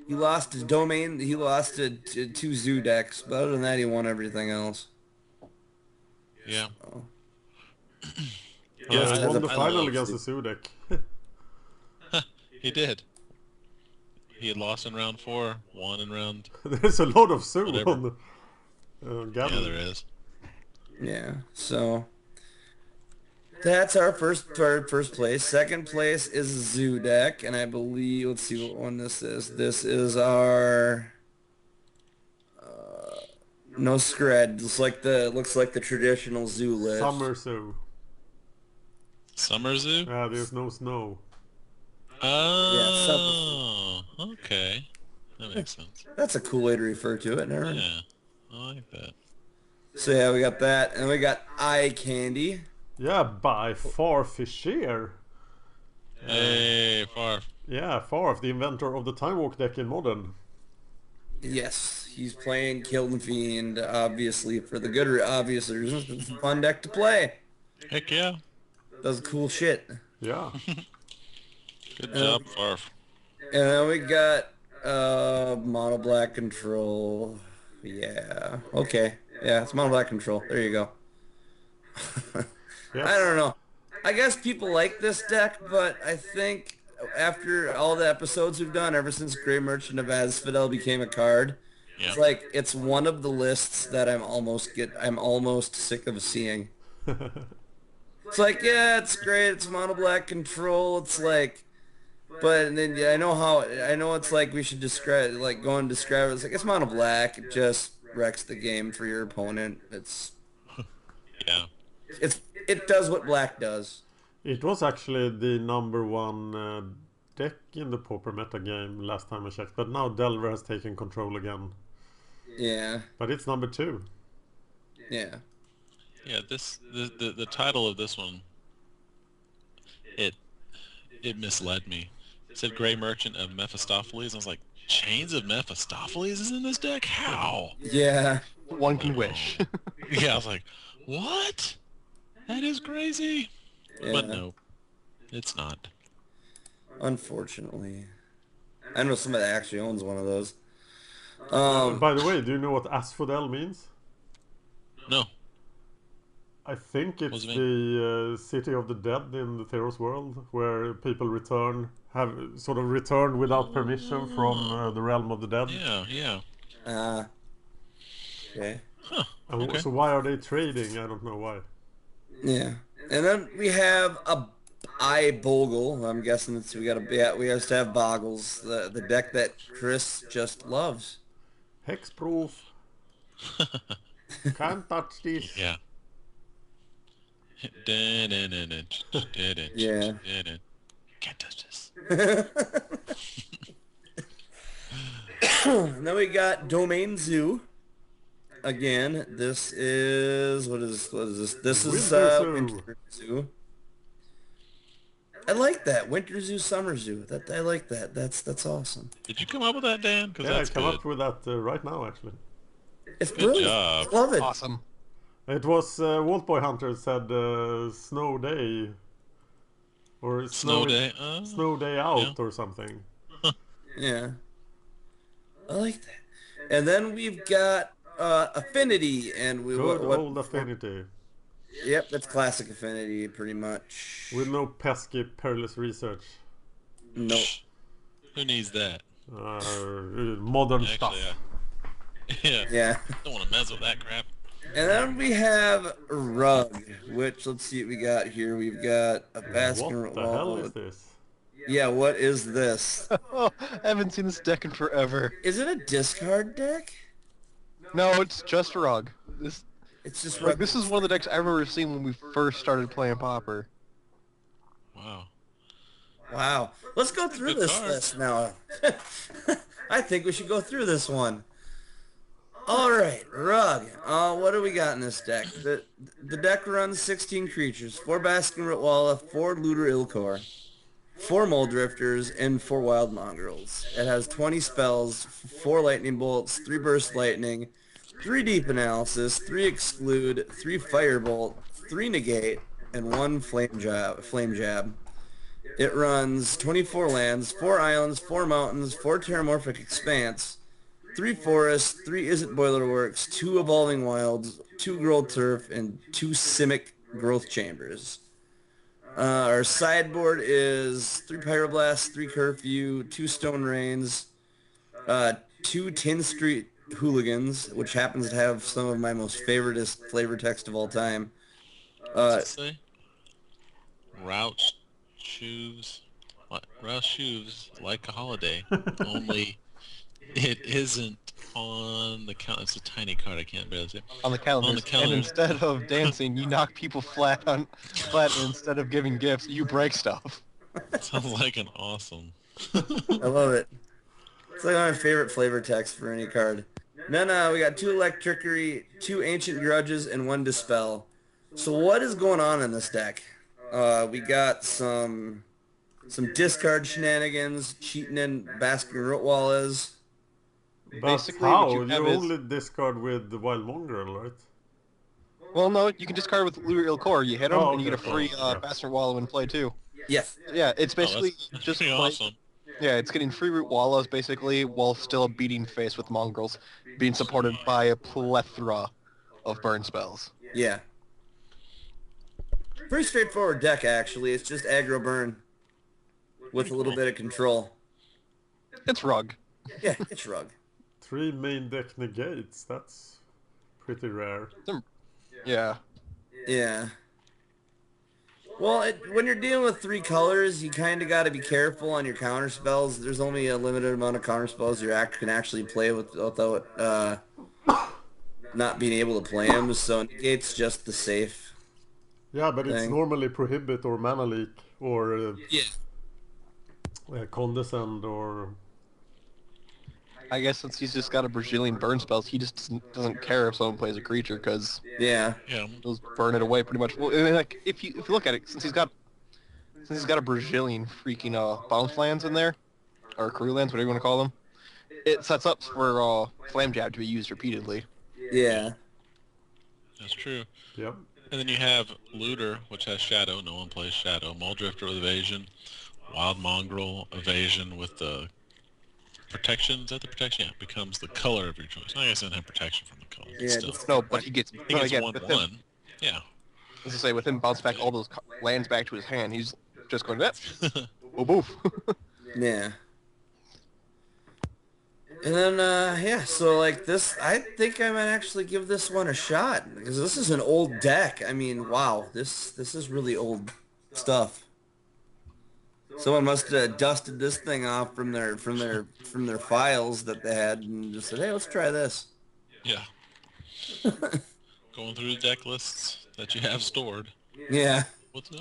He lost his domain. He lost to 2 Zoo decks, but other than that, he won everything else. Yeah. So, Yeah, Just I as won a the final final against Zoo. the Zoo deck. He did. He had lost in round 4, won in round... There's a lot of Zoo Whatever. on the Yeah, Gather. there is. yeah. So that's our first place. Second place is a Zoo deck, and I believe let's see what one this is. This is our no Scred. Looks like the traditional Zoo list. Summer Zoo. Summer Zoo? There's no snow. Oh, okay. That makes sense. That's a cool way to refer to it. Never. Yeah, I like that. So yeah, we got that, and we got Eye Candy. Yeah, by far Fischer. Hey, far. Yeah, Farf, the inventor of the Time Walk deck in Modern. Yes, he's playing Kiln Fiend, obviously for the good obvious reasons. It's a fun deck to play. Heck yeah. Does cool shit. Yeah. Good job, Farf. And then we got Mono Black Control. Yeah. Okay. Yeah, it's Mono Black Control. There you go. Yes. I don't know. I guess people like this deck, but I think after all the episodes we've done, ever since Grey Merchant of Asphodel became a card, Yeah. it's like it's one of the lists that I'm almost sick of seeing. It's like, yeah, it's great. It's Mono Black Control. It's like, but and then yeah, I know it's like we should describe describe it. It's like it's Mono Black. It just wrecks the game for your opponent. Yeah. It does what black does. It was actually the #1 deck in the Pauper meta game last time I checked, but now Delver has taken control again. Yeah. But it's #2. Yeah. Yeah, the title of this one, it misled me. It said Grey Merchant of Mephistopheles. I was like, Chains of Mephistopheles is in this deck? How? Yeah. One can wish. Yeah, I was like, what? That is crazy. Yeah. But no, it's not. Unfortunately. I know somebody that actually owns one of those. By the way, do you know what Asphodel means? No. I think What it's does it mean? the city of the dead in the Theros world, where people return without permission from the realm of the dead. Yeah, yeah. Okay. Huh. And Okay. So why are they trading? I don't know why. Yeah. And then we have a Eye Bogle. I'm guessing we have to have Boggles, the deck that Chris just loves. Hexproof. Can't touch this. Yeah. Yeah. Can't touch this. And then we got Domain Zoo. again, this is what is this? This is Winter Zoo. Winter Zoo. I like that. Winter Zoo, Summer Zoo. That I like that. That's awesome. Did you come up with that, Dan? Because Yeah, I that's come good. up with that right now, actually. It's Good brilliant. job. Love it. Awesome. It was Walt Boy Hunter said snow day. Or Snow day. Snow day out yeah. or something. Yeah. I like that. And then we've got Affinity, and we Good what old Affinity. Yep, that's classic Affinity, pretty much. With no pesky, perilous research. Nope. Who needs that? Modern Actually, stuff. yeah. Yeah. Don't want to mess with that crap. And then we have Rug, which, let's see what we got here. We've got a basket. What the hell is this? Yeah, what is this? Oh, I haven't seen this deck in forever. Is it a discard deck? No, it's just Rug. It's just Like, Rug. this is one of the decks I remember seeing when we first started playing Pauper. Wow. Wow. Let's go through Good this card. list now. I think we should go through this one. All right, Rug. What do we got in this deck? The deck runs 16 creatures, 4 Basking Rootwalla, 4 Looter Ilkor, 4 Mole Drifters, and 4 Wild Mongrels. It has 20 spells, 4 Lightning Bolts, 3 Burst Lightning, 3 Deep Analysis, 3 Exclude, 3 Firebolt, 3 Negate, and 1 Flame Jab. It runs 24 lands, 4 islands, 4 mountains, 4 Terramorphic Expanse, 3 forests, 3 Isn't Boiler Works, 2 Evolving Wilds, 2 Growth Turf, and 2 Simic Growth Chambers. Our sideboard is 3 Pyroblasts, 3 Curfew, 2 Stone Rains, 2 Tin Street Hooligans, which happens to have some of my most favoriteest flavor text of all time. What's it say? Rouse shoes like a holiday. Only it isn't on the calendar. It's a tiny card. I can't barely say. On the calendar. On the calendar. And instead of dancing, you knock people flat, and instead of giving gifts, you break stuff. Sounds like an awesome. I love it. It's like my favorite flavor text for any card. No, we got 2 Electrickery, 2 Ancient Grudges, and 1 Dispel. So what is going on in this deck? We got some discard shenanigans, cheating in Basking Rootwallas. But Basically, how? what you You have is- only discard with the Wild Mongrel, right? Well, no, you can discard with Lure Ilkor. You hit them, Oh, and you get a okay. free Yeah. Bastard Wallow in play, too. Yes. Yeah, it's basically that's just pretty play- awesome. Yeah, it's getting free root wallows, basically, while still beating face with mongrels, being supported by a plethora of burn spells. Yeah. Pretty straightforward deck, actually. It's just aggro burn with a little bit of control. It's Rug. Yeah, it's Rug. 3 main deck negates. That's pretty rare. Yeah. Yeah. Well, when you're dealing with 3 colors, you kind of got to be careful on your counter spells. There's only a limited amount of counter spells you can actually play without not being able to play them. So negate's just the safe. Yeah, but it's thing. normally Prohibit or Mana Leak or Yeah. Condescend or... I guess since he's just got a Brazilian burn spells, he just doesn't care if someone plays a creature, because Yeah. Yeah. those burn it away pretty much. Well, I mean, like, if you look at it, since he's got a Brazilian freaking bounce lands in there, or crew lands, whatever you want to call them, it sets up for Flame Jab to be used repeatedly. Yeah. That's true. Yep. And then you have Looter, which has Shadow. No one plays Shadow. Mole Drifter with Evasion. Wild Mongrel Evasion with the protection. Is that the protection? Yeah, it becomes the color of your choice. I guess it doesn't have protection from the color. But Yeah, still. just- No, but he gets He gets again, 1/1. Yeah. As I say, with him bounce back all those lands back to his hand, he's just going, that. Oh, boof. Yeah. And then, yeah, so like this, I think I might actually give this one a shot, because this is an old deck. I mean, wow, this is really old stuff. Someone must have dusted this thing off from their files that they had and just said, hey, let's try this. Yeah. Going through the deck lists that you have stored. Yeah.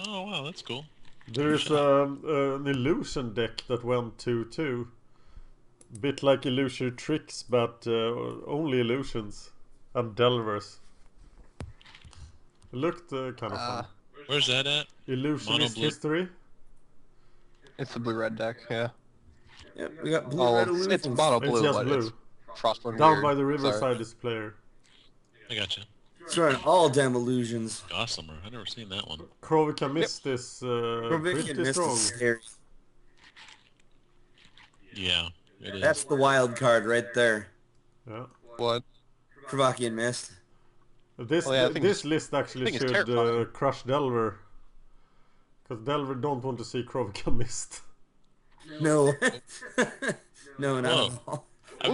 Oh, wow, that's cool. There is an illusion deck that went 2/2. Bit like illusory tricks, but only illusions. And Delvers. It looked kind of fun. Where's that at? Illusionist blue. History. It's the blue-red deck, yeah. Yep, we got blue Oh, red it's illusions. mono It's blue, just but blue. it's Frostborn Down weird. by the Sorry. riverside is player. I gotcha. It's running all damn illusions. Gossamer. I've never seen that one. Krovica Mist is Provision pretty missed strong. is scary. Yeah, it is. That's the wild card right there. Yeah. What? Krovakian Mist. This Oh, yeah, I think this it's- list actually think it's should terrifying. crush Delver. Because Delver don't want to see Krovica Mist. No. No, not Whoa. at all. I've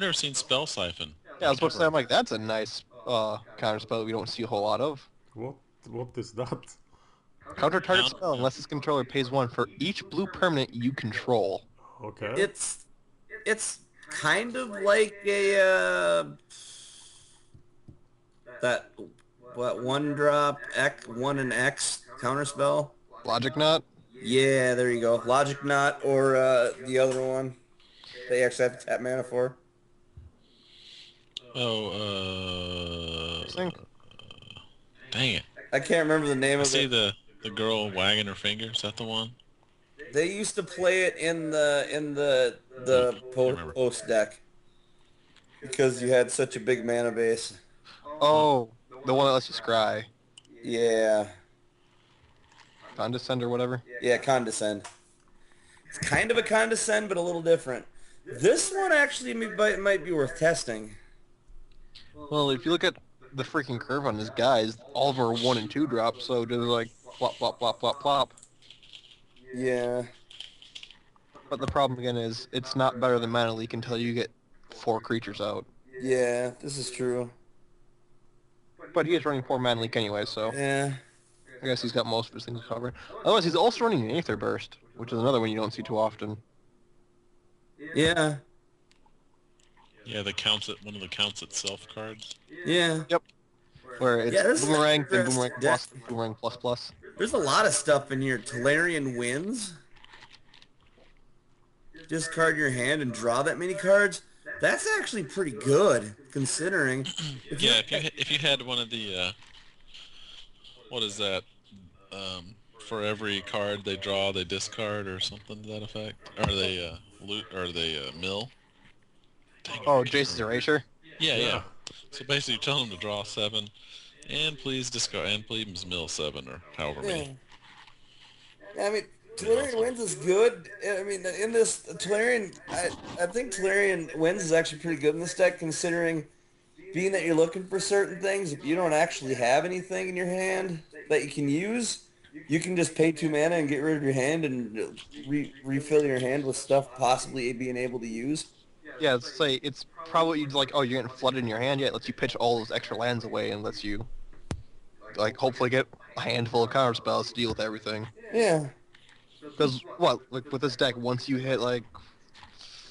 never seen Spell Siphon. Yeah, I was about to say, I'm like, that's a nice counter spell we don't see a whole lot of. What is that? Counter target Counter- spell unless its controller pays 1 for each blue permanent you control. Okay. It's kind of like a that what 1-drop X 1 and X counter spell. Logic Knot? Yeah, there you go. Logic Knot or the other one. They actually have to tap mana for. Sync? Dang it. I can't remember the name I of see it. the girl wagging her finger. Is that the one? They used to play it in the remember. post deck because you had such a big mana base. Oh, the one that lets you scry. Yeah, Condescend or whatever. yeah, Condescend. It's kind of a Condescend, but a little different. This one actually might be worth testing. Well, if you look at the freaking curve on this guys, all of them are 1 and 2 drops, so they're like plop, plop, plop, plop, plop. Yeah, But the problem again is it's not better than Mana Leak until you get 4 creatures out. yeah, this is true. But he is running 4 Mana Leak anyway, so Yeah, I guess he's got most of his things covered. Otherwise, he's also running an Aether Burst, which is another one you don't see too often. yeah, Yeah, one of the counts itself cards. yeah. Where it's Yeah, this is Boomerang, then interesting. Boomerang Plus, Boomerang Plus Plus. There's a lot of stuff in here. Tolarian Winds. Discard your hand and draw that many cards. That's actually pretty good, considering. Yeah, if you had one of the what is that? For every card they draw, they discard or something to that effect. Or they loot, or they mill. Dang it, Oh, I can't Jace's remember. Erasure? Yeah, Yeah. yeah. So basically, you tell them to draw 7, and please discard, and please mill 7 or however many. Yeah. I mean, Tolarian Winds is good. I mean, in this Tolarian, I think Tolarian Winds is actually pretty good in this deck, considering being that you're looking for certain things. If you don't actually have anything in your hand that you can use, you can just pay 2 mana and get rid of your hand and refill your hand with stuff possibly being able to use. Yeah, it's probably like, oh, you're getting flooded in your hand, yeah, it lets you pitch all those extra lands away and lets you, like, hopefully get a handful of counter spells to deal with everything. Yeah. Because, what, like, with this deck, once you hit, like,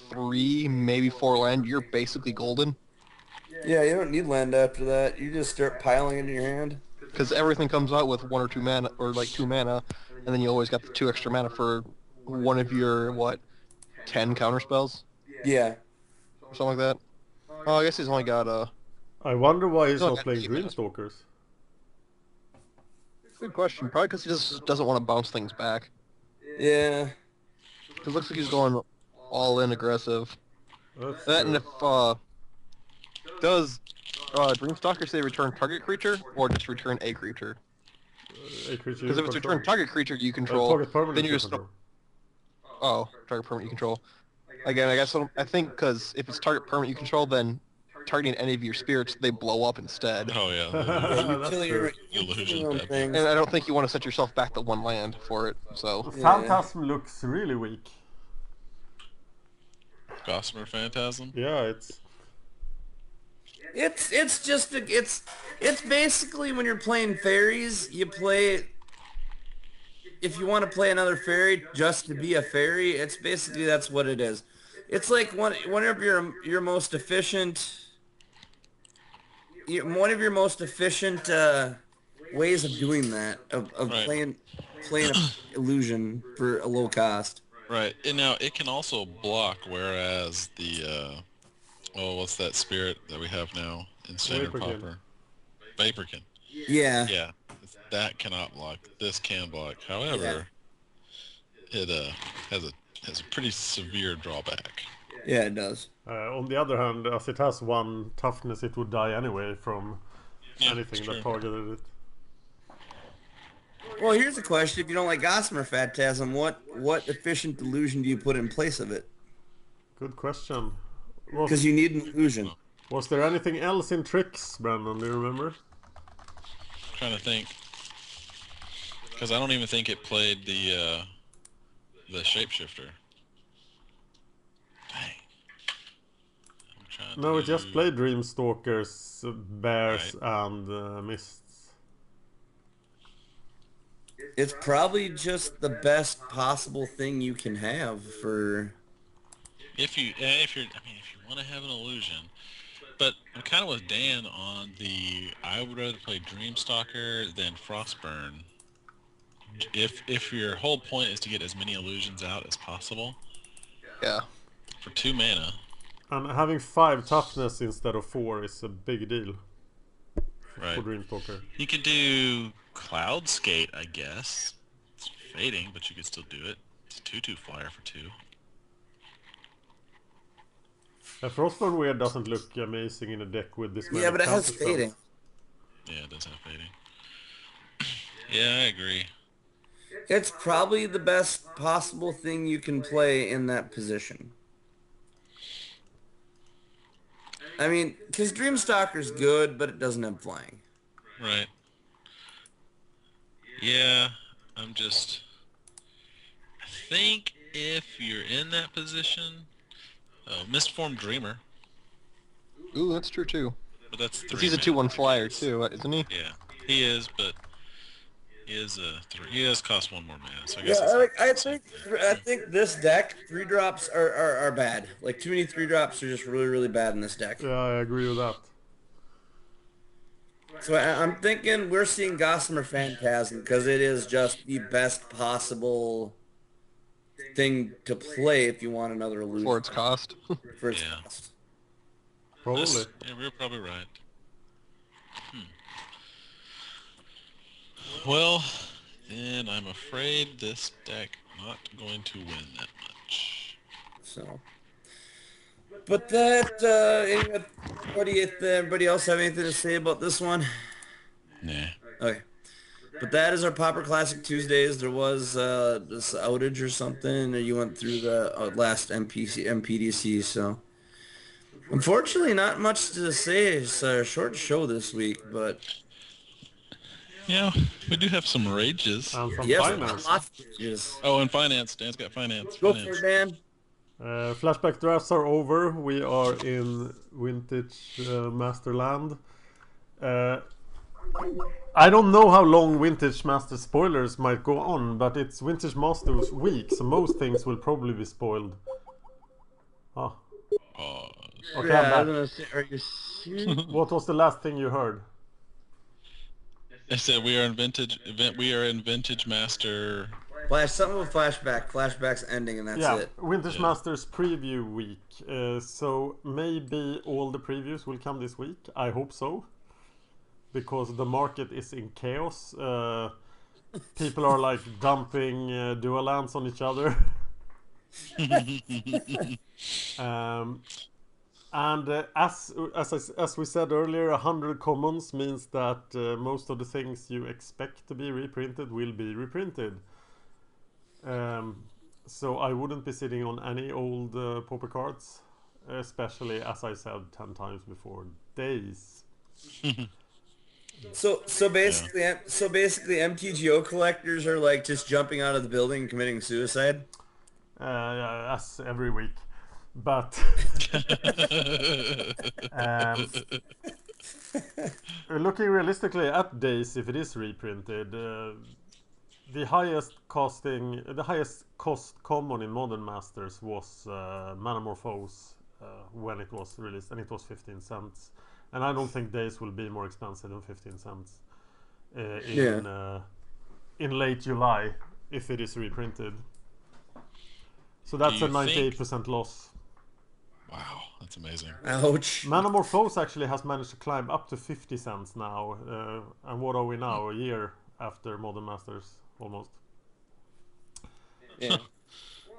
3, maybe 4 land, you're basically golden. Yeah, you don't need land after that. You just start piling it in your hand. Because everything comes out with 1 or 2 mana, or, like, 2 mana, and then you always got the 2 extra mana for one of your, 10 counter spells? Yeah. Or something like that. Oh, I guess he's only got, I wonder why he's No, not playing keep it. Dreamstalkers. good question. Probably because he just doesn't want to bounce things back. Yeah. It looks like he's going all in aggressive. That's That and true. if does Dreamstalker say return target creature or just return a creature? A creature Because you if it's control. return target creature you control, Target permanent then you you're just control. target permanent you control. Again, I think because if it's target permanent you control, then targeting any of your spirits they blow up instead. Oh yeah. Yeah, you That's kill true. your Illusion own bad. things. And I don't think you want to set yourself back to 1 land for it. So Yeah. Phantasm looks really weak. Gossamer Phantasm. Yeah, It's just it's basically when you're playing fairies, you play. If you want to play another fairy just to be a fairy, it's basically that's what it is. It's like one of your most efficient. One of your most efficient ways of doing that of Right. playing an illusion for a low cost. Right. And now it can also block, whereas the what's that spirit that we have now? in standard Vaporkin. Pauper. Vaporkin. Yeah. Yeah, that cannot block. This can block. However, it has a pretty severe drawback. Yeah, it does. On the other hand, as it has 1 toughness, it would die anyway from anything that targeted it. Well, here's a question: if you don't like Gossamer Phantasm, what efficient illusion do you put in place of it? Good question. Because you need an illusion. Was there anything else in tricks, Brandon? Do you remember? Trying to think, because I don't even think it played the shapeshifter. Dang. No, it just played Dreamstalkers, Bears, and Mists. It's probably just the best possible thing you can have for. If you want to have an illusion, but I'm kind of with Dan on the. I would rather play Dreamstalker than Frostburn. If your whole point is to get as many illusions out as possible. Yeah. For 2 mana. And having 5 toughness instead of 4 is a big deal. Right. For Dreamstalker. You could do Cloud Skate, I guess. It's fading, but you could still do it. It's a 2/2 flyer for 2. Frostburn Weird doesn't look amazing in a deck with this many. Yeah, but it has counter spells. fading. Yeah, it does have fading. Yeah, I agree. It's probably the best possible thing you can play in that position. I mean, because Dreamstalker's good, but it doesn't have flying. Right. Yeah, I think if you're in that position, Mistform Dreamer. Ooh, that's true too. But that's 3 He's a mana. 2/1 flyer too, isn't he? Yeah, he is, but he is a 3. He does cost 1 more mana, so I Yeah, guess it's not I the same think thing. I think this deck 3-drops are bad. Like too many 3-drops are just really bad in this deck. Yeah, I agree with that. So I'm thinking we're seeing Gossamer Phantasm because it is just the best possible thing to play if you want another illusion. For its cost. For its Yeah. cost. Probably. Yeah, we're probably right. Well, then I'm afraid this deck not going to win that much. So, but that anybody else have anything to say about this one? Nah. Okay. But that is our Pauper Classic Tuesdays. There was this outage or something, or you went through the last MPDC, so unfortunately not much to say. It's a short show this week, but Yeah, we do have some rages. And some yes, finance. lots of rages. Oh, and finance. Dan's got finance. Go Finance. for it, Dan. Flashback drafts are over. We are in Vintage Masterland. I don't know how long Vintage Master spoilers might go on, but it's Vintage Masters week, so most things will probably be spoiled. Ah. Okay, Yeah, I I'm was back. gonna say, are you serious? What was the last thing you heard? I said we are in Vintage Master. Something with flashback. Flashback's ending, and that's Yeah, it. Vintage Yeah. Masters preview week. So maybe all the previews will come this week. I hope so. Because the market is in chaos. People are like dumping dual lands on each other. And as we said earlier, 100 commons means that most of the things you expect to be reprinted will be reprinted. So I wouldn't be sitting on any old Pauper cards, especially, as I said 10 times before, days. So basically, MTGO collectors are like just jumping out of the building and committing suicide. As every week. But looking realistically at days, if it is reprinted, the highest cost common in Modern Masters was Manamorphose when it was released, and it was 15 cents. And I don't think days will be more expensive than 15 cents in late July if it is reprinted. So that's a 98% loss. Wow, That's amazing. Ouch. Manamorphose actually has managed to climb up to 50 cents now. And what are we now? A year after Modern Masters, almost. Yeah.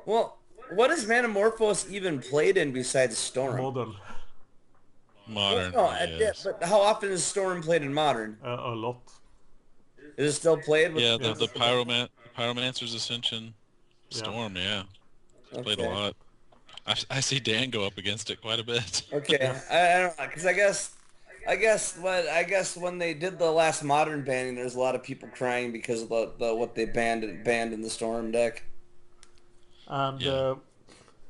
Well, what is Manamorphose even played in besides Storm? Modern. Modern, No, yes. but how often is Storm played in Modern? A lot. Is it still played? Yeah, Yes. the Pyromancer's Ascension Storm, yeah. It's played a Okay. lot. I see Dan go up against it quite a bit. Okay. Yes. I don't know, because I guess when they did the last Modern banning, there's a lot of people crying because of the what they banned in the Storm deck. And Yeah.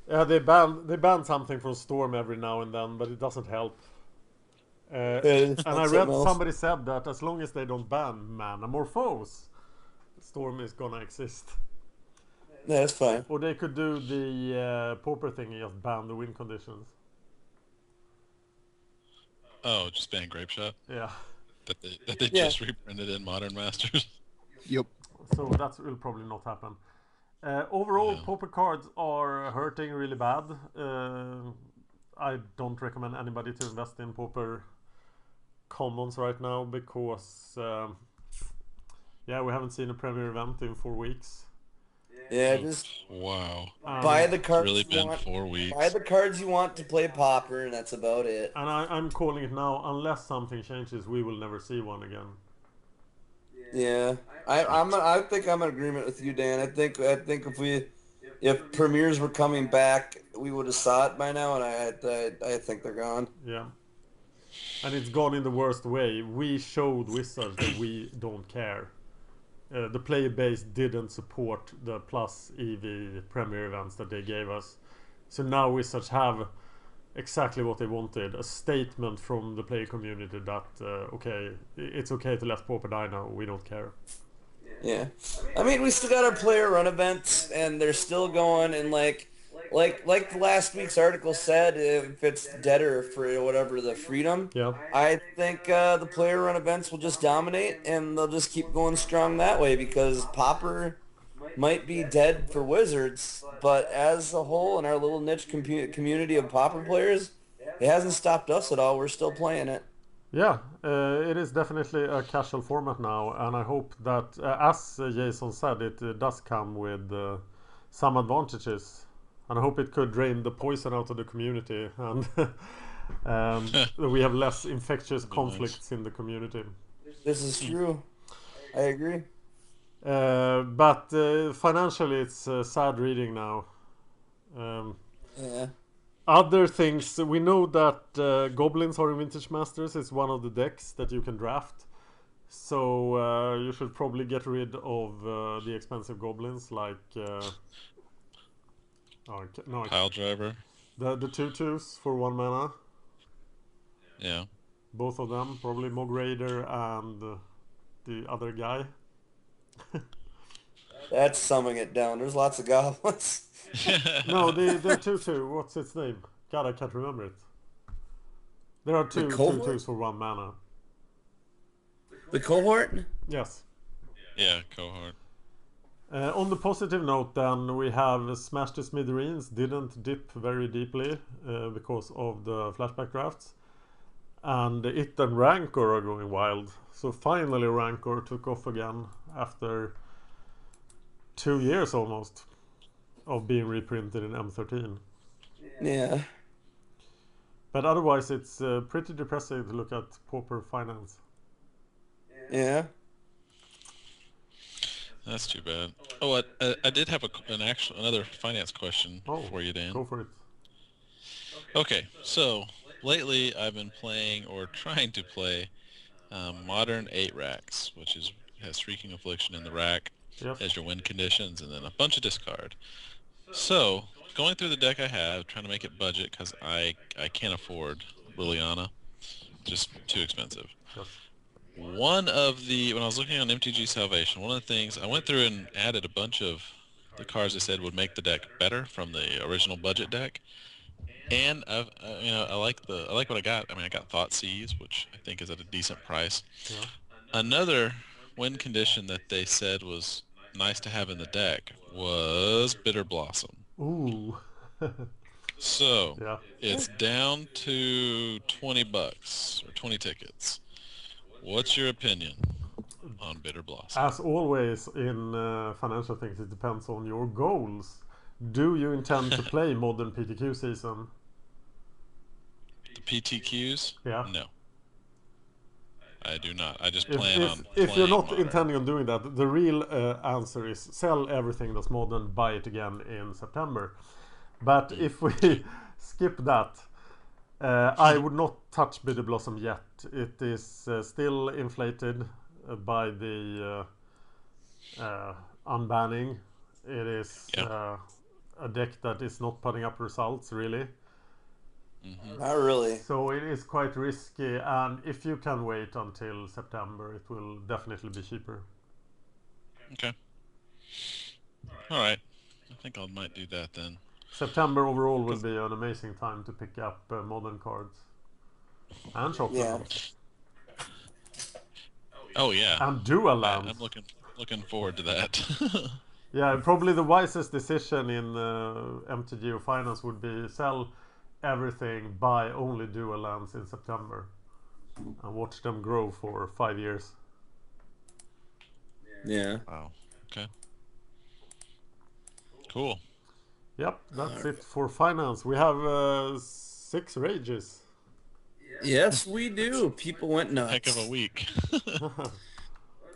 yeah, they ban something from Storm every now and then, but it doesn't help. It's And not I read something else. somebody said that as long as they don't ban Manamorphose, Storm is gonna exist. Yeah, that's fine. Or they could do the Pauper thing and just ban the win conditions. Oh, just ban Grape Shot Yeah. that they Yeah. just reprinted in Modern Masters. Yep. So that will probably not happen. Overall, Yeah. Pauper cards are hurting really bad. I don't recommend anybody to invest in Pauper commons right now because yeah, we haven't seen a premier event in 4 weeks. Yeah, just Wow. buy the It's cards really you been want. 4 Buy weeks. the cards you want to play Pauper, and that's about it. And I'm calling it now. Unless something changes, we will never see one again. Yeah, I think I'm in agreement with you, Dan. I think if premieres were coming back, we would have saw it by now, and I think they're gone. Yeah. And it's gone in the worst way. We showed Wizards that we don't care. The player base didn't support the plus EV premier events that they gave us. So now Wizards have exactly what they wanted. A statement from the player community that, okay, it's okay to let Pauper die now. We don't care. Yeah, I mean, we still got our player run events, and they're still going. And like the last week's article said, if it's deader for whatever the freedom, Yeah. I think the player run events will just dominate, and they'll just keep going strong that way because Pauper might be dead for Wizards, but as a whole, in our little niche community of Pauper players, it hasn't stopped us at all. We're still playing it. Yeah, it is definitely a casual format now, and I hope that, as Jason said, it does come with some advantages. And I hope it could drain the poison out of the community, and we have less infectious That'd be conflicts in the community. This is true. I agree. But financially, it's sad reading now. Yeah. Other things, we know that Goblins are in Vintage Masters. It's one of the decks that you can draft. So you should probably get rid of the expensive Goblins, like Pile Driver. the 2/2s for 1 mana. Yeah. Both of them, probably Mog Raider and the other guy. That's summing it down. There's lots of goblins. No, the 2/2. What's its name? God, I can't remember it. There are two cohort? 2/2s for 1 mana. The cohort? Yes. Yeah, cohort. On the positive note, then, we have Smash the Smithereens didn't dip very deeply because of the flashback drafts. And it and Rancor are going wild. So finally Rancor took off again after 2 years almost of being reprinted in M13. Yeah. But otherwise it's pretty depressing to look at Pauper Finance. Yeah. That's too bad. Oh, I did have another finance question for you, Dan. Go for it. Okay, so lately I've been playing or trying to play Modern 8 racks, which has Shrieking Affliction in the rack Yes. as your win conditions, and then a bunch of discard. So, going through the deck I have, trying to make it budget because I can't afford Liliana. Just too expensive. Yes. When I was looking on MTG Salvation, one of the things, I went through and added a bunch of the cards they said would make the deck better from the original budget deck. And I like what I got. I mean, I got Thoughtseize, which I think is at a decent price. Yeah. Another win condition that they said was nice to have in the deck was Bitter Blossom. Ooh. So Yeah. it's down to $20 or 20 tickets. What's your opinion on Bitter Blossom? As always in financial things, it depends on your goals. Do you intend to play modern PTQ season? The PTQs? Yeah. No, I do not. I just If, plan if, on if you're playing not Modern. intending on doing that, the real answer is sell everything that's modern, buy it again in September. But if we skip that, I would not touch Bitter Blossom yet. It is still inflated by the unbanning. It is Yeah. a deck that is not putting up results really. Not really. So it is quite risky, and if you can wait until September, it will definitely be cheaper. Okay. All right. I think I might do that then. September overall will be an amazing time to pick up modern cards and shop Yeah. them. Oh yeah. And dual lands. I'm looking forward to that. Yeah, probably the wisest decision in MTGO Finance would be sell everything, buy only dual lands in September, and watch them grow for 5 years. Yeah. Wow. Okay. Cool. Yep, that's it for finance. We have 6 rages. Yes, we do. People went nuts. Heck of a week.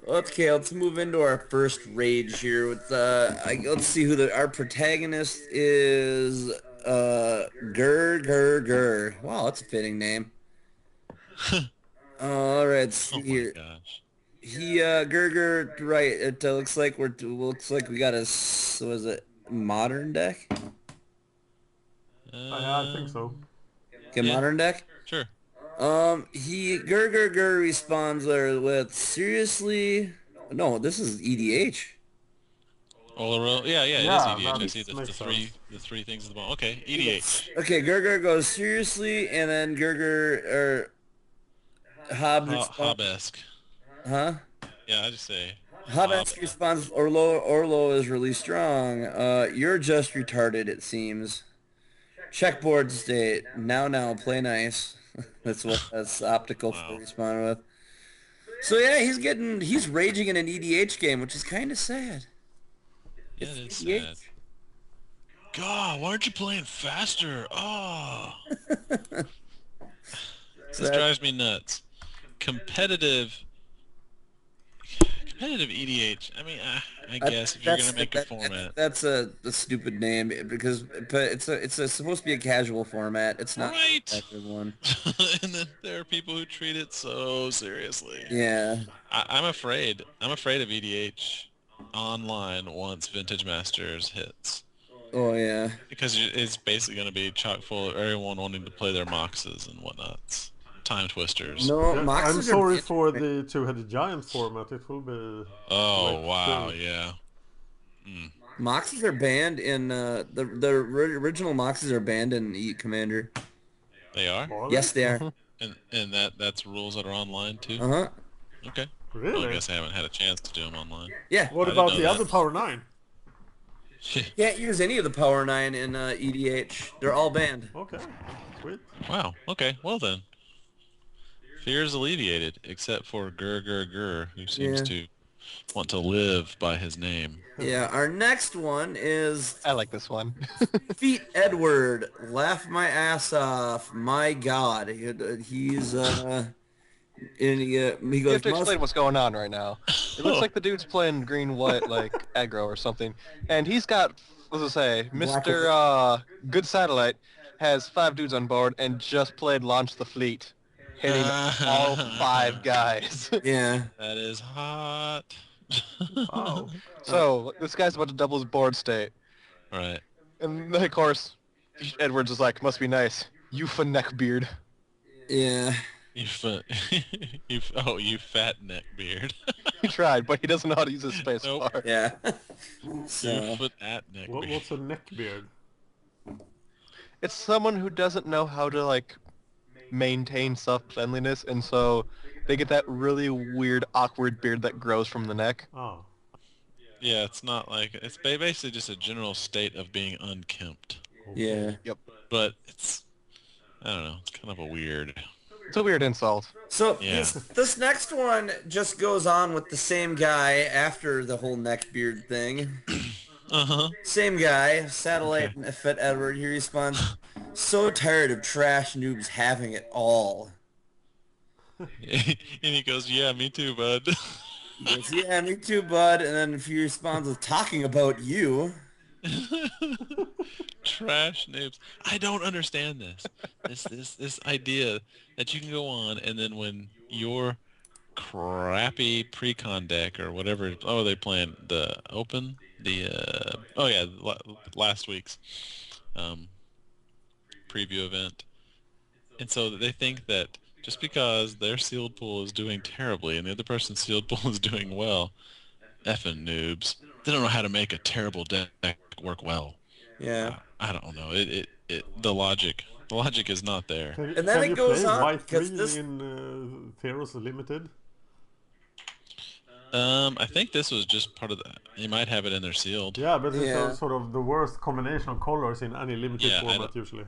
Okay, let's move into our first rage here. With let's see who our protagonist is. Gur. Wow, that's a fitting name. All right, let's see Oh my here. gosh. He Gur. Right. It looks like we got a what is it? Modern deck. Yeah, I think so. Okay, Yeah. modern deck. Sure. He Gur responds there with seriously. No, this is EDH. Yeah, it Yeah, is EDH. I that see the makes three sense. the three things at the bottom. Okay, EDH. Okay, Gur goes seriously, and then or Hobbs responds, Hob-esque. huh? Yeah, I just say Hobbs responds, Orlo is really strong. You're just retarded, it seems. Checkboard state. Now, play nice. That's optical Wow. responding with. So yeah, he's raging in an EDH game, which is kind of sad. Yeah, it is EDH. sad. God, why aren't you playing faster? Oh. This drives me nuts. Competitive EDH. I mean, I guess if you're gonna make a format, That's a stupid name because but it's supposed to be a casual format. It's not right? a competitive one. And then there are people who treat it so seriously. Yeah. I'm afraid. I'm afraid of EDH online once Vintage Masters hits. Oh yeah. Because it's basically going to be chock full of everyone wanting to play their Moxes and whatnots. Time twisters. No, Yeah, Moxes I'm are sorry banned. for the two-headed giant format. It will be. Oh, Wait, wow, too. yeah. Moxes are banned in the original Moxes are banned in Commander. They are? Are they? Yes, they are. And that's rules that are online too? Uh-huh. Okay. Well, Really? I guess I haven't had a chance to do them online. Yeah. What I didn't about know the that. other Power 9? Can't use any of the Power 9 in EDH. They're all banned. Okay, sweet. Wow, okay, well then. Fear is alleviated, except for Gur, who seems Yeah. to want to live by his name. Yeah, our next one is I like this one. Feet Edward. Laugh my ass off. My God. He's and he You goes have to explain what's going on right now. It looks like the dude's playing green-white, like, aggro or something. And he's got, what's it say, Black Mr. Good Satellite has 5 dudes on board and just played Launch the Fleet, hitting all 5 guys. Yeah. That is hot. Wow. So, this guy's about to double his board state. Right. And then, of course, Edwards is like, must be nice. You for neckbeard. Yeah. You fat neck beard. He tried, but he doesn't know how to use his space Nope. bar. Yeah. You So foot at neck beard. What's a neck beard? It's someone who doesn't know how to, like, maintain self-cleanliness, and so they get that really weird, awkward beard that grows from the neck. Oh. Yeah, it's not like it's basically just a general state of being unkempt. yeah. Yep. but it's, I don't know, it's kind of a weird. It's a weird insult. So Yeah. this next one just goes on with the same guy after the whole neckbeard thing. Uh-huh. Same guy, Satellite Okay. Fit Edward. He responds, "So tired of trash noobs having it all." And he goes, "Yeah, me too, bud." He goes, "Yeah, me too, bud." And then he responds with, "Talking about you." Trash noobs. I don't understand this. This idea that you can go on and then when your crappy pre-con deck or whatever, oh, they playing the open, oh yeah, last week's um, preview event. And so they think that just because their sealed pool is doing terribly and the other person's sealed pool is doing well, effing noobs. They don't know how to make a terrible deck work well. Yeah. I don't know. The logic is not there. And then can it you goes play on, white because green this- in Theros Limited? I think this was just part of the. You might have it in their sealed. Yeah, but it's Yeah. sort of the worst combination of colors in any limited Yeah, I format don't- usually.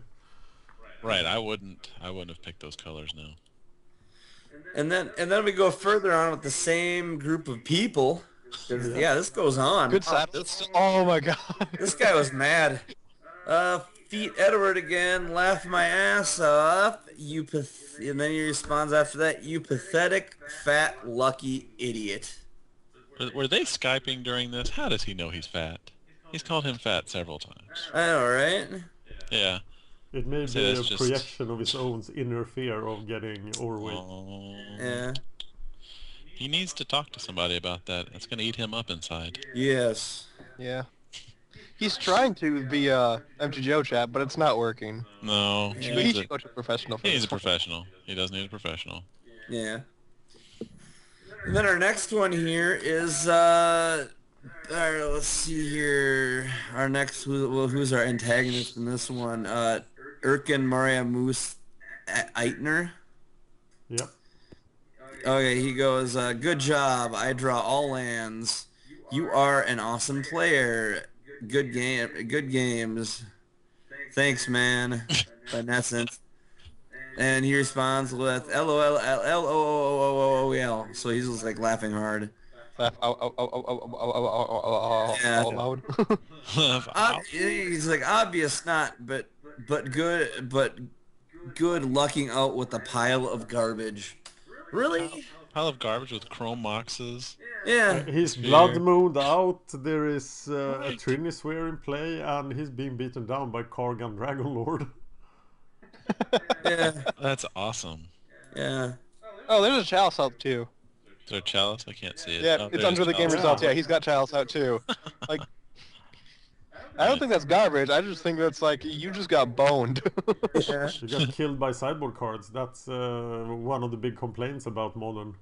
Right. I wouldn't have picked those colors. No. And then we go further on with the same group of people. 'Cause, yeah, this goes on. Good side. Oh my god. This guy was mad. Feet Edward again, laugh my ass off. And then he responds after that, "You pathetic, fat, lucky idiot." Were they Skyping during this? How does he know he's fat? He's called him fat several times. I know, right? Yeah. It may So be a that's just- projection of his own inner fear of getting overweight. Oh. Yeah. He needs to talk to somebody about that. That's gonna eat him up inside. Yes. Yeah. He's trying to be MTGO chat, but it's not working. No. Yeah. He should go to a professional. For He needs a this one. professional. He does need a professional. Yeah. And then our next one here is let's see here. Our next who's our antagonist in this one? Erkin Maria Moose Eitner. Yep. Okay, he goes, "Good job. I draw all lands. You are an awesome player. Good games. Thanks, man." In essence. And he responds with LOL. So he's just like laughing hard. Laugh out Yeah. loud. He's like, obvious not, but good lucking out with a pile of garbage. Really? Pile of garbage with chrome moxes. Yeah. He's Sphere. blood mooned out, there is a Trinisphere in play, and he's being beaten down by Kargan Dragonlord. Yeah. That's awesome. Yeah. Oh, there's a chalice out too. Is there Chalice? I can't see it. Yeah, Oh, it's there's under the game Chalice. results. Yeah, he's got chalice out too. Like, I don't think that's garbage. I just think that's like you just got boned. Yeah. He got killed by sideboard cards. That's one of the big complaints about Modern.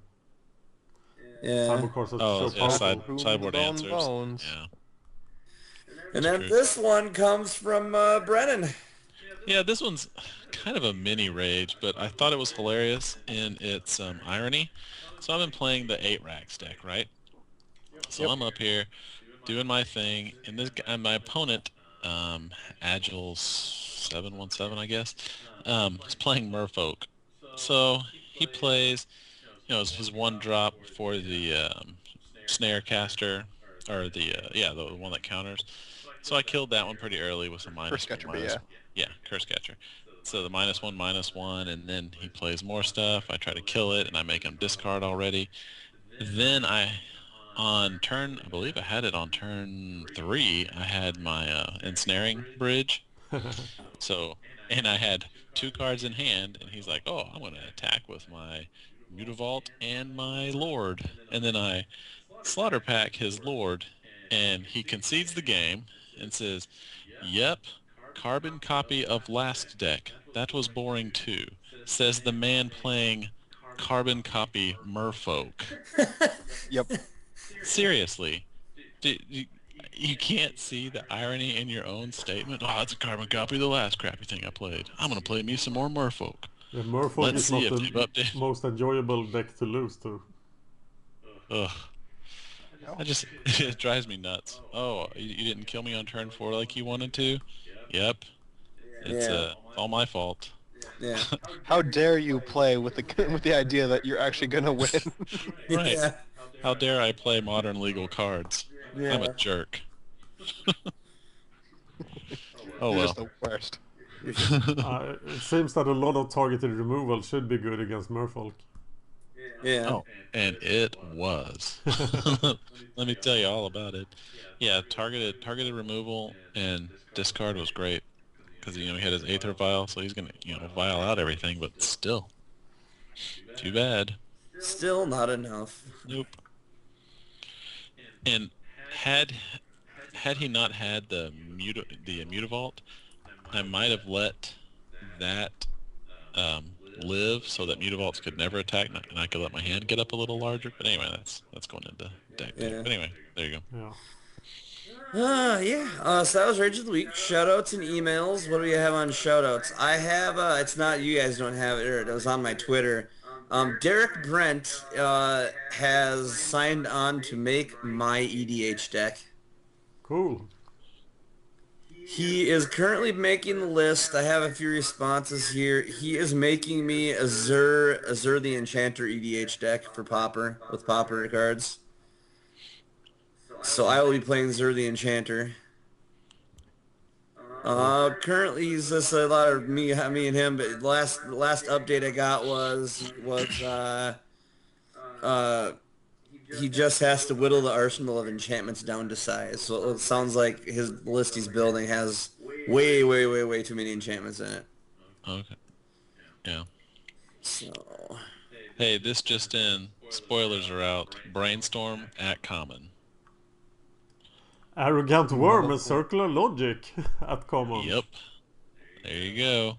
Yeah. Sideboard cards are Oh, so yeah, powerful. sideboard Bone answers. bones. Yeah. And then true. this one comes from Brennan. Yeah, this one's kind of a mini rage, but I thought it was hilarious in its irony. So I've been playing the 8-Rax deck, right? So I'm up here doing my thing, and my opponent, Agile 717, I guess, is playing Merfolk. So he plays, it's his one drop for the snare caster, or the one that counters. So I killed that one pretty early with some Curse catcher, but yeah. Yeah, Curse Catcher. So the -1/-1, and then he plays more stuff. I try to kill it, and I make him discard already. Then I believe I had it on turn 3, I had my ensnaring bridge. And I had 2 cards in hand, and he's like, "Oh, I'm going to attack with my Mutavault and my Lord." And then I slaughter pack his Lord, and he concedes the game and says, "Yep, carbon copy of last deck. That was boring too," says the man playing carbon copy Merfolk. Yep. Seriously. You can't see the irony in your own statement? "Oh, it's a carbon copy of the last crappy thing I played. I'm going to play me some more Merfolk." Yeah, Merfolk Let's is see not if they've the updated. most enjoyable deck to lose to. Ugh. It drives me nuts. "Oh, you didn't kill me on turn 4 like you wanted to?" "Yep." It's Yeah. all my fault. Yeah. How dare you play with the with the idea that you're actually gonna win? Right. Yeah. How dare I play modern legal cards? I'm a Yeah. jerk. Oh You're just well. the worst. It seems that a lot of targeted removal should be good against Merfolk. Yeah. Oh, and it was. Let me tell you all about it. Yeah, targeted removal and discard was great because he had his Aether Vial, so he's gonna vial out everything, but still, too bad. Still not enough. Nope. And had had he not had the Mutavault, I might have let that live so that Mutavaults could never attack, and I could let my hand get up a little larger. But anyway, that's going into deck tech. Yeah. But anyway, there you go. Yeah. Yeah. So that was Rage of the Week. Shoutouts and emails. What do we have on shoutouts? I have. It's not. You guys don't have it. It was on my Twitter. Derek Brent has signed on to make my EDH deck. Cool. He is currently making the list. I have a few responses here. He is making me Azur the Enchanter EDH deck for Pauper with Pauper cards. So I will be playing Zur the Enchanter. Currently he's just a lot of me and him. But the last update I got was he just has to whittle the arsenal of enchantments down to size. So it sounds like his list he's building has way too many enchantments in it. Okay. Yeah. So Hey, this just in. Spoilers are out. Brainstorm at common. Arrogant Worm and Circular Logic at common. Yep. There you go.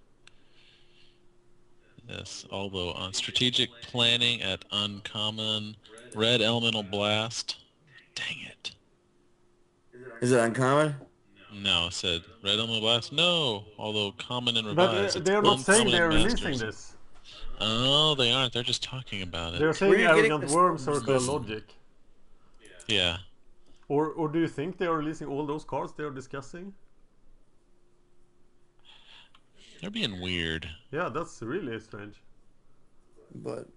Yes, although on strategic planning at uncommon, red elemental blast. Dang it. is it uncommon? No, it said red elemental blast. No, although common and But revised. it's they're not saying uncommon they're and releasing masters. this. Oh, they aren't. They're just talking about They're it. saying Where are you getting Arrogant this Worm, from? Circular Logic. Yeah. Or do you think they are releasing all those cards they are discussing? They're being weird. Yeah, that's really strange. But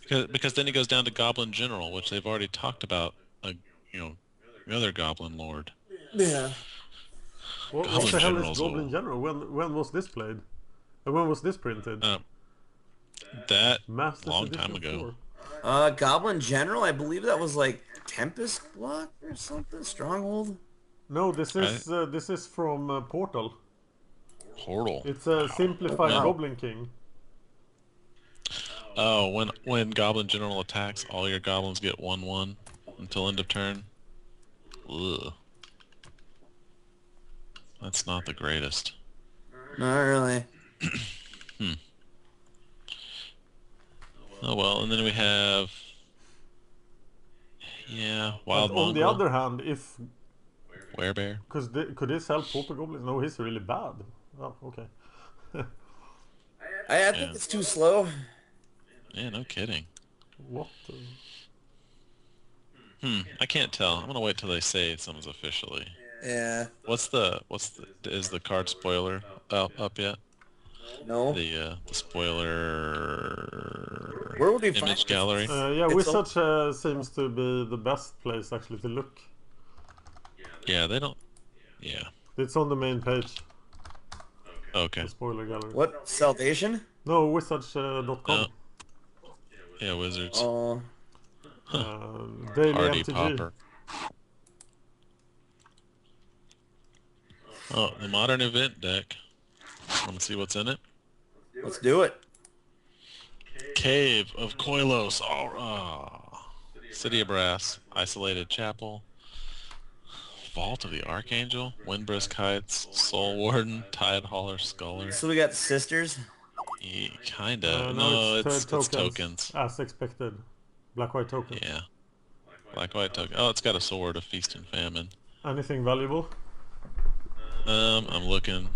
Because then he goes down to Goblin General, which they've already talked about, the other Goblin Lord. yeah. What Goblin the hell is General's Goblin old. General? When was this played? And when was this printed? That Masters long Edition time ago. 4. Goblin General, I believe that was like Tempest Block or something. Stronghold. No, this is from Portal. Portal. It's a simplified Wow. Goblin King. Oh, when Goblin General attacks, all your goblins get 1/1 until end of turn. Ugh. That's not the greatest. Not really. Oh well, and then we have Wild But on the Mongrel, other hand, if Werebear. could this help Pauper Goblins? No, he's really bad. Oh, okay. I think Yeah. it's too slow. Yeah, no kidding. What? I can't tell. I'm gonna wait till they say something's officially. Yeah. Is the card spoiler up yet? No. The spoiler Where would we find image this? gallery. Yeah, It's Wizards seems to be the best place actually to look. Yeah, they don't. Yeah. It's on the main page, Okay. the spoiler gallery. What? Salvation? No, Wizards.com. No. Yeah, Wizards. Oh. Daily Hardy MTG. Pauper. Oh, the modern event deck. Want to see what's in it? Let's do it. Cave of Koilos. City of Brass. Isolated Chapel. Vault of the Archangel. Windbrisk Heights. Soul Warden. Tide Hauler Sculler. So we got sisters. Yeah, kinda. No, No, it's it's tokens, tokens. as expected. Black-white tokens. Yeah. Black-white token. Oh, it's got a sword of Feast and Famine. Anything valuable? I'm looking.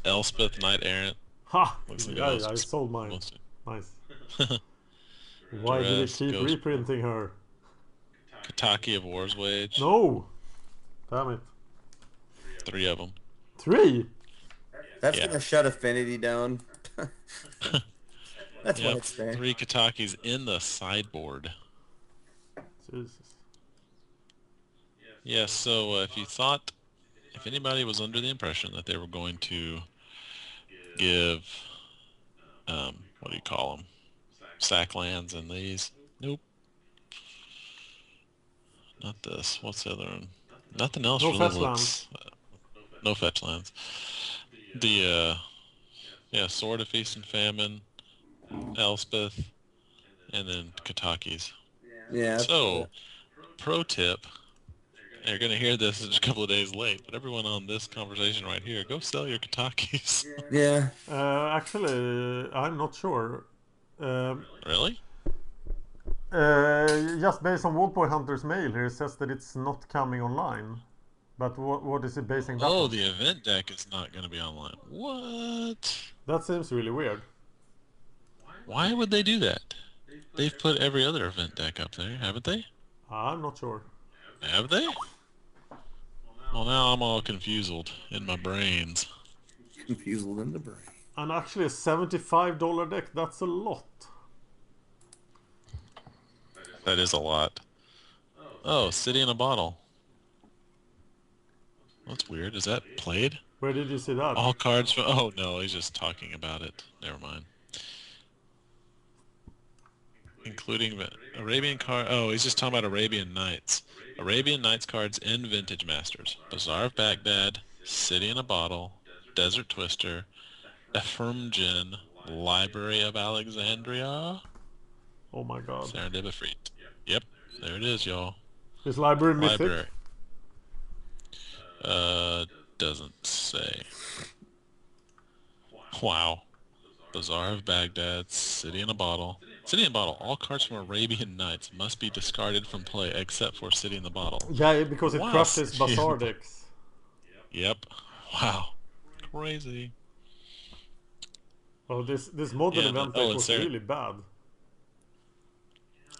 Elspeth, Knight Errant. Ha! Looks like Yeah, most- I sold mine. most- Nice. Why did it Duress, keep Ghost- reprinting her? Kataki of War's Wage. No! Damn it. 3 of them. 3? That's Yeah. gonna shut Affinity down. That's why Yep. it's there. 3 Katakis in the sideboard. Jesus. Yeah, so if anybody was under the impression that they were going to give, what do you call them, sack lands and these, nope, not this. What's the other one? Nothing else No really fetch lands. looks, no fetch lands. The, yeah, Sword of Feast and Famine, Elspeth, and then Katakis. Yeah. So, pro tip, you're going to hear this a couple of days late, but everyone on this conversation right here, go sell your Katakis. Yeah. Actually, I'm not sure. Really? Just based on Wallpoint Hunter's mail here, it says that it's not coming online. But what is it basing that Oh, on? the event deck is not going to be online. What? That seems really weird. Why would they do that? They've put every other event deck up there, haven't they? I'm not sure. Have they? Well, now I'm all confused in my brains. Confused in the brain. And actually a $75 deck, that's a lot. That is a lot. Oh, City in a Bottle. That's weird. Is that played? Where did you see that? All cards from... Oh, no, he's just talking about it. Never mind. Including Arabian card... Oh, he's just talking about Arabian Nights. Arabian Nights cards in Vintage Masters. Bazaar of Baghdad, City in a Bottle, Desert Twister, Ephemgen, Library of Alexandria. Oh my god. Serendipity. Yep, there it is, y'all. Is library mythic? Library. Doesn't say. Wow. Bazaar of Baghdad, City in a Bottle. City in a Bottle. All cards from Arabian Nights must be discarded from play except for City in the Bottle. Yeah, because it Wow. crushes Bazaar decks. Yep. Wow. Crazy. Oh, this modern Yeah, event oh, deck it's was there. really bad.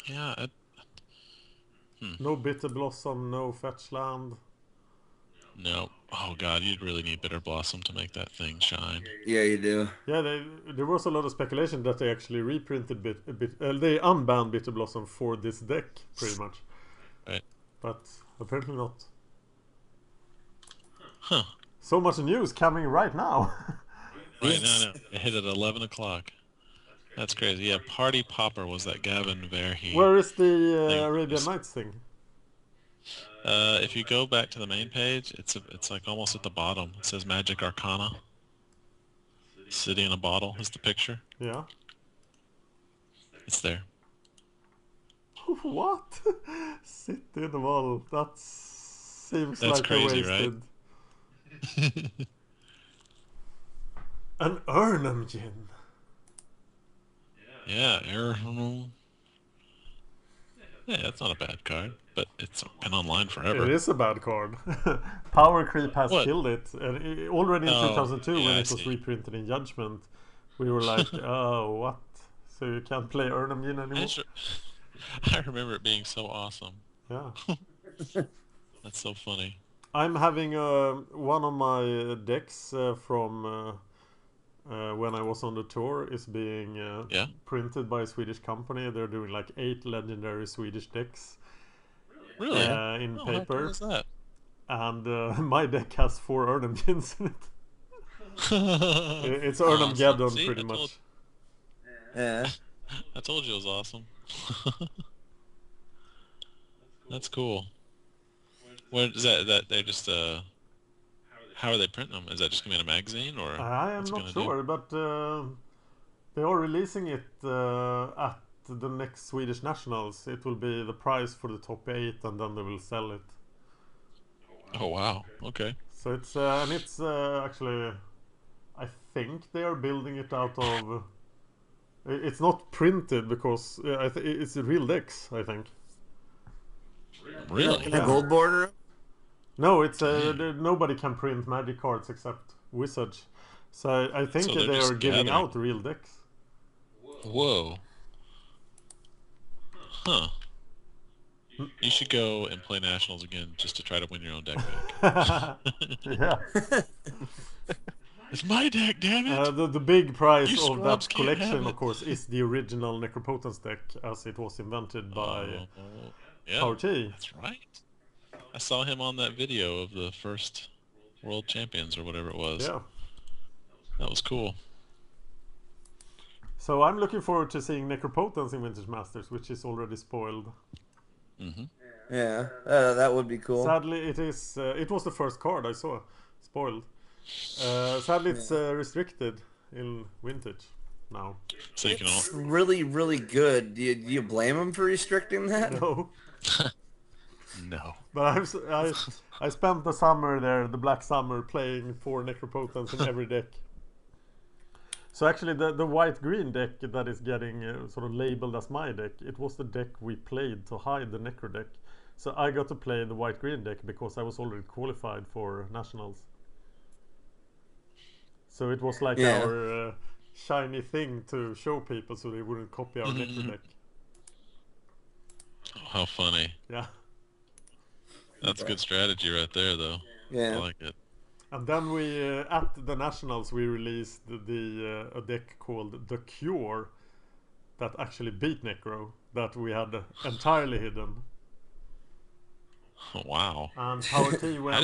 Yeah. No Bitter Blossom, no Fetch Land. No. Oh god, you'd really need Bitter Blossom to make that thing shine. Yeah, you do. Yeah, there was a lot of speculation that they actually reprinted they unbanned Bitter Blossom for this deck, pretty much. Right. But apparently not. Huh. So much news coming right now. Right, no. It hit at 11 o'clock. That's crazy. Yeah, Party Pauper was that Gavin Verhey. Where is the thing. Arabian Nights thing? If you go back to the main page, it's like almost at the bottom. It says Magic Arcana. City in a Bottle is the picture. Yeah. It's there. What? City in a Bottle. That seems That's like crazy, a wasted. An Urnamgin. Yeah, yeah, that's not a bad card, but it's been online forever. It is a bad card. Power Creep has What? killed it. And already in Oh, 2002, yeah, when I it was see. reprinted in Judgment, we were like, oh, what? So you can't play Urnamgin anymore? I remember it being so awesome. Yeah. That's so funny. I'm having one of my decks from when I was on the tour is being Yeah? printed by a Swedish company. They're doing like 8 legendary Swedish decks Really? in Oh, how paper. cool is that? And my deck has 4 Urnamgins in it. It's Awesome. Urnamgeddon See, pretty I much. told- Yeah. I told you it was awesome. That's cool. Where is that they're just how are they printing them? Is that just gonna be in a magazine or I am what's it not gonna sure, but they are releasing it at the next Swedish Nationals. It will be the prize for the top 8, and then they will sell it. do? Oh wow. Okay. So it's and it's actually, I think they are building it out of. It's not printed because it's real decks, I think. Really? A gold border? No, it's nobody can print Magic cards except Wizards. So I think So they're they just are giving gathering. out real decks. Whoa. Huh. You should go and play Nationals again just to try to win your own deck back. Yeah. It's my deck, damn it! The big prize You of scrubs that can't have collection, it. of course, is the original Necropotence deck, as it was invented by Yeah, Power T. that's right. I saw him on that video of the first World Champions or whatever it was. Yeah. That was cool. So I'm looking forward to seeing Necropotence in Vintage Masters, which is already spoiled. Yeah, that would be cool. Sadly, it is. It was the first card I saw spoiled. Sadly, it's restricted in Vintage now. So you can all... It's really, really good. Do you blame him for restricting that? No. No. But I spent the summer there, the Black Summer, playing 4 Necropotence in every deck. So actually the white-green deck that is getting sort of labeled as my deck, it was the deck we played to hide the Necro deck. So I got to play the white-green deck because I was already qualified for Nationals. So it was like our shiny thing to show people so they wouldn't copy our Necro deck. Oh, how funny. Yeah. That's a good strategy right there, though. Yeah. I like it. And then we, at the Nationals, we released a deck called The Cure that actually beat Necro, that we had entirely hidden. Oh, wow. And Power T went...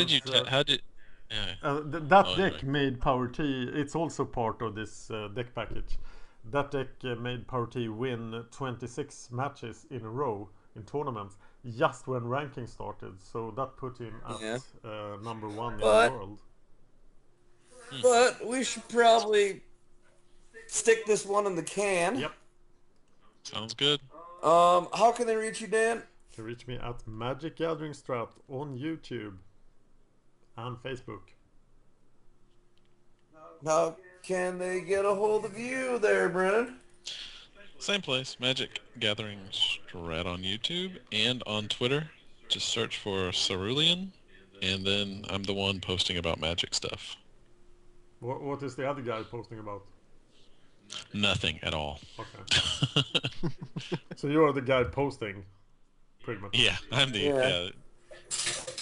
How did... Yeah. That deck made Power T... It's also part of this deck package. That deck made Power T win 26 matches in a row in tournaments, just when ranking started. So that put him at number 1 in the world. But we should probably stick this one in the can. Yep. Sounds good. How can they reach you, Dan? You can reach me at Magic Gathering Strat on YouTube and Facebook. How can they get a hold of you there, Brennan? Same place, Magic Gathering Strat on YouTube and on Twitter. Just search for Cerulean, and then I'm the one posting about Magic stuff. What is the other guy posting about? Nothing at all. Okay. So you are the guy posting, pretty much. Yeah, I'm the...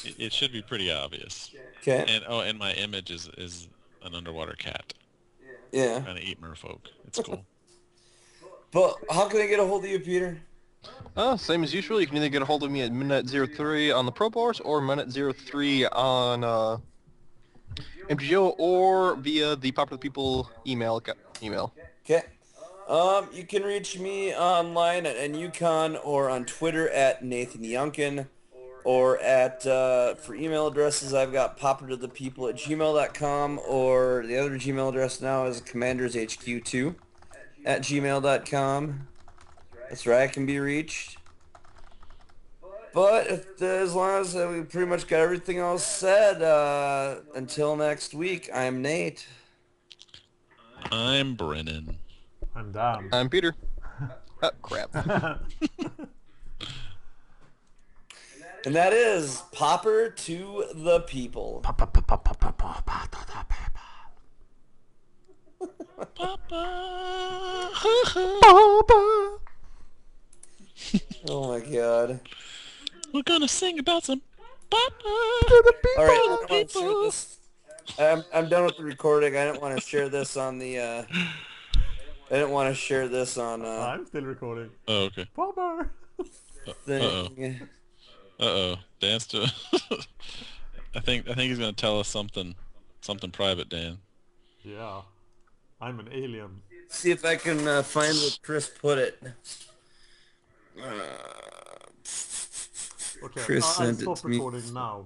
It should be pretty obvious. Okay. And my image is an underwater cat. Yeah. Trying to eat merfolk. It's cool. But how can they get a hold of you, Peter? Same as usual. You can either get a hold of me at Midnight03 on the Pro Bars or Minute03 on MTGO or via the Popular People email. Okay. You can reach me online at NUCon or on Twitter at Nathan Yunkin, or at for email addresses I've got poppertothepeople@gmail.com, or the other Gmail address now is commandershq2@gmail.com. That's where I can be reached. But as long as we pretty much got everything else said, until next week, I'm Nate. I'm Brennan. I'm Dan. I'm Peter. Oh, crap. And that is Pauper to the People. Oh my god. We're gonna sing about some Alright, I'm done with the recording. I didn't want to share this on the I'm still recording. Oh, okay. Pauper! thing. Uh-oh. Dan's to... I think he's gonna tell us something private, Dan. Yeah. I'm an alien. See if I can find where Chris put it. Okay, Chris I'll sent it stop to me. recording now.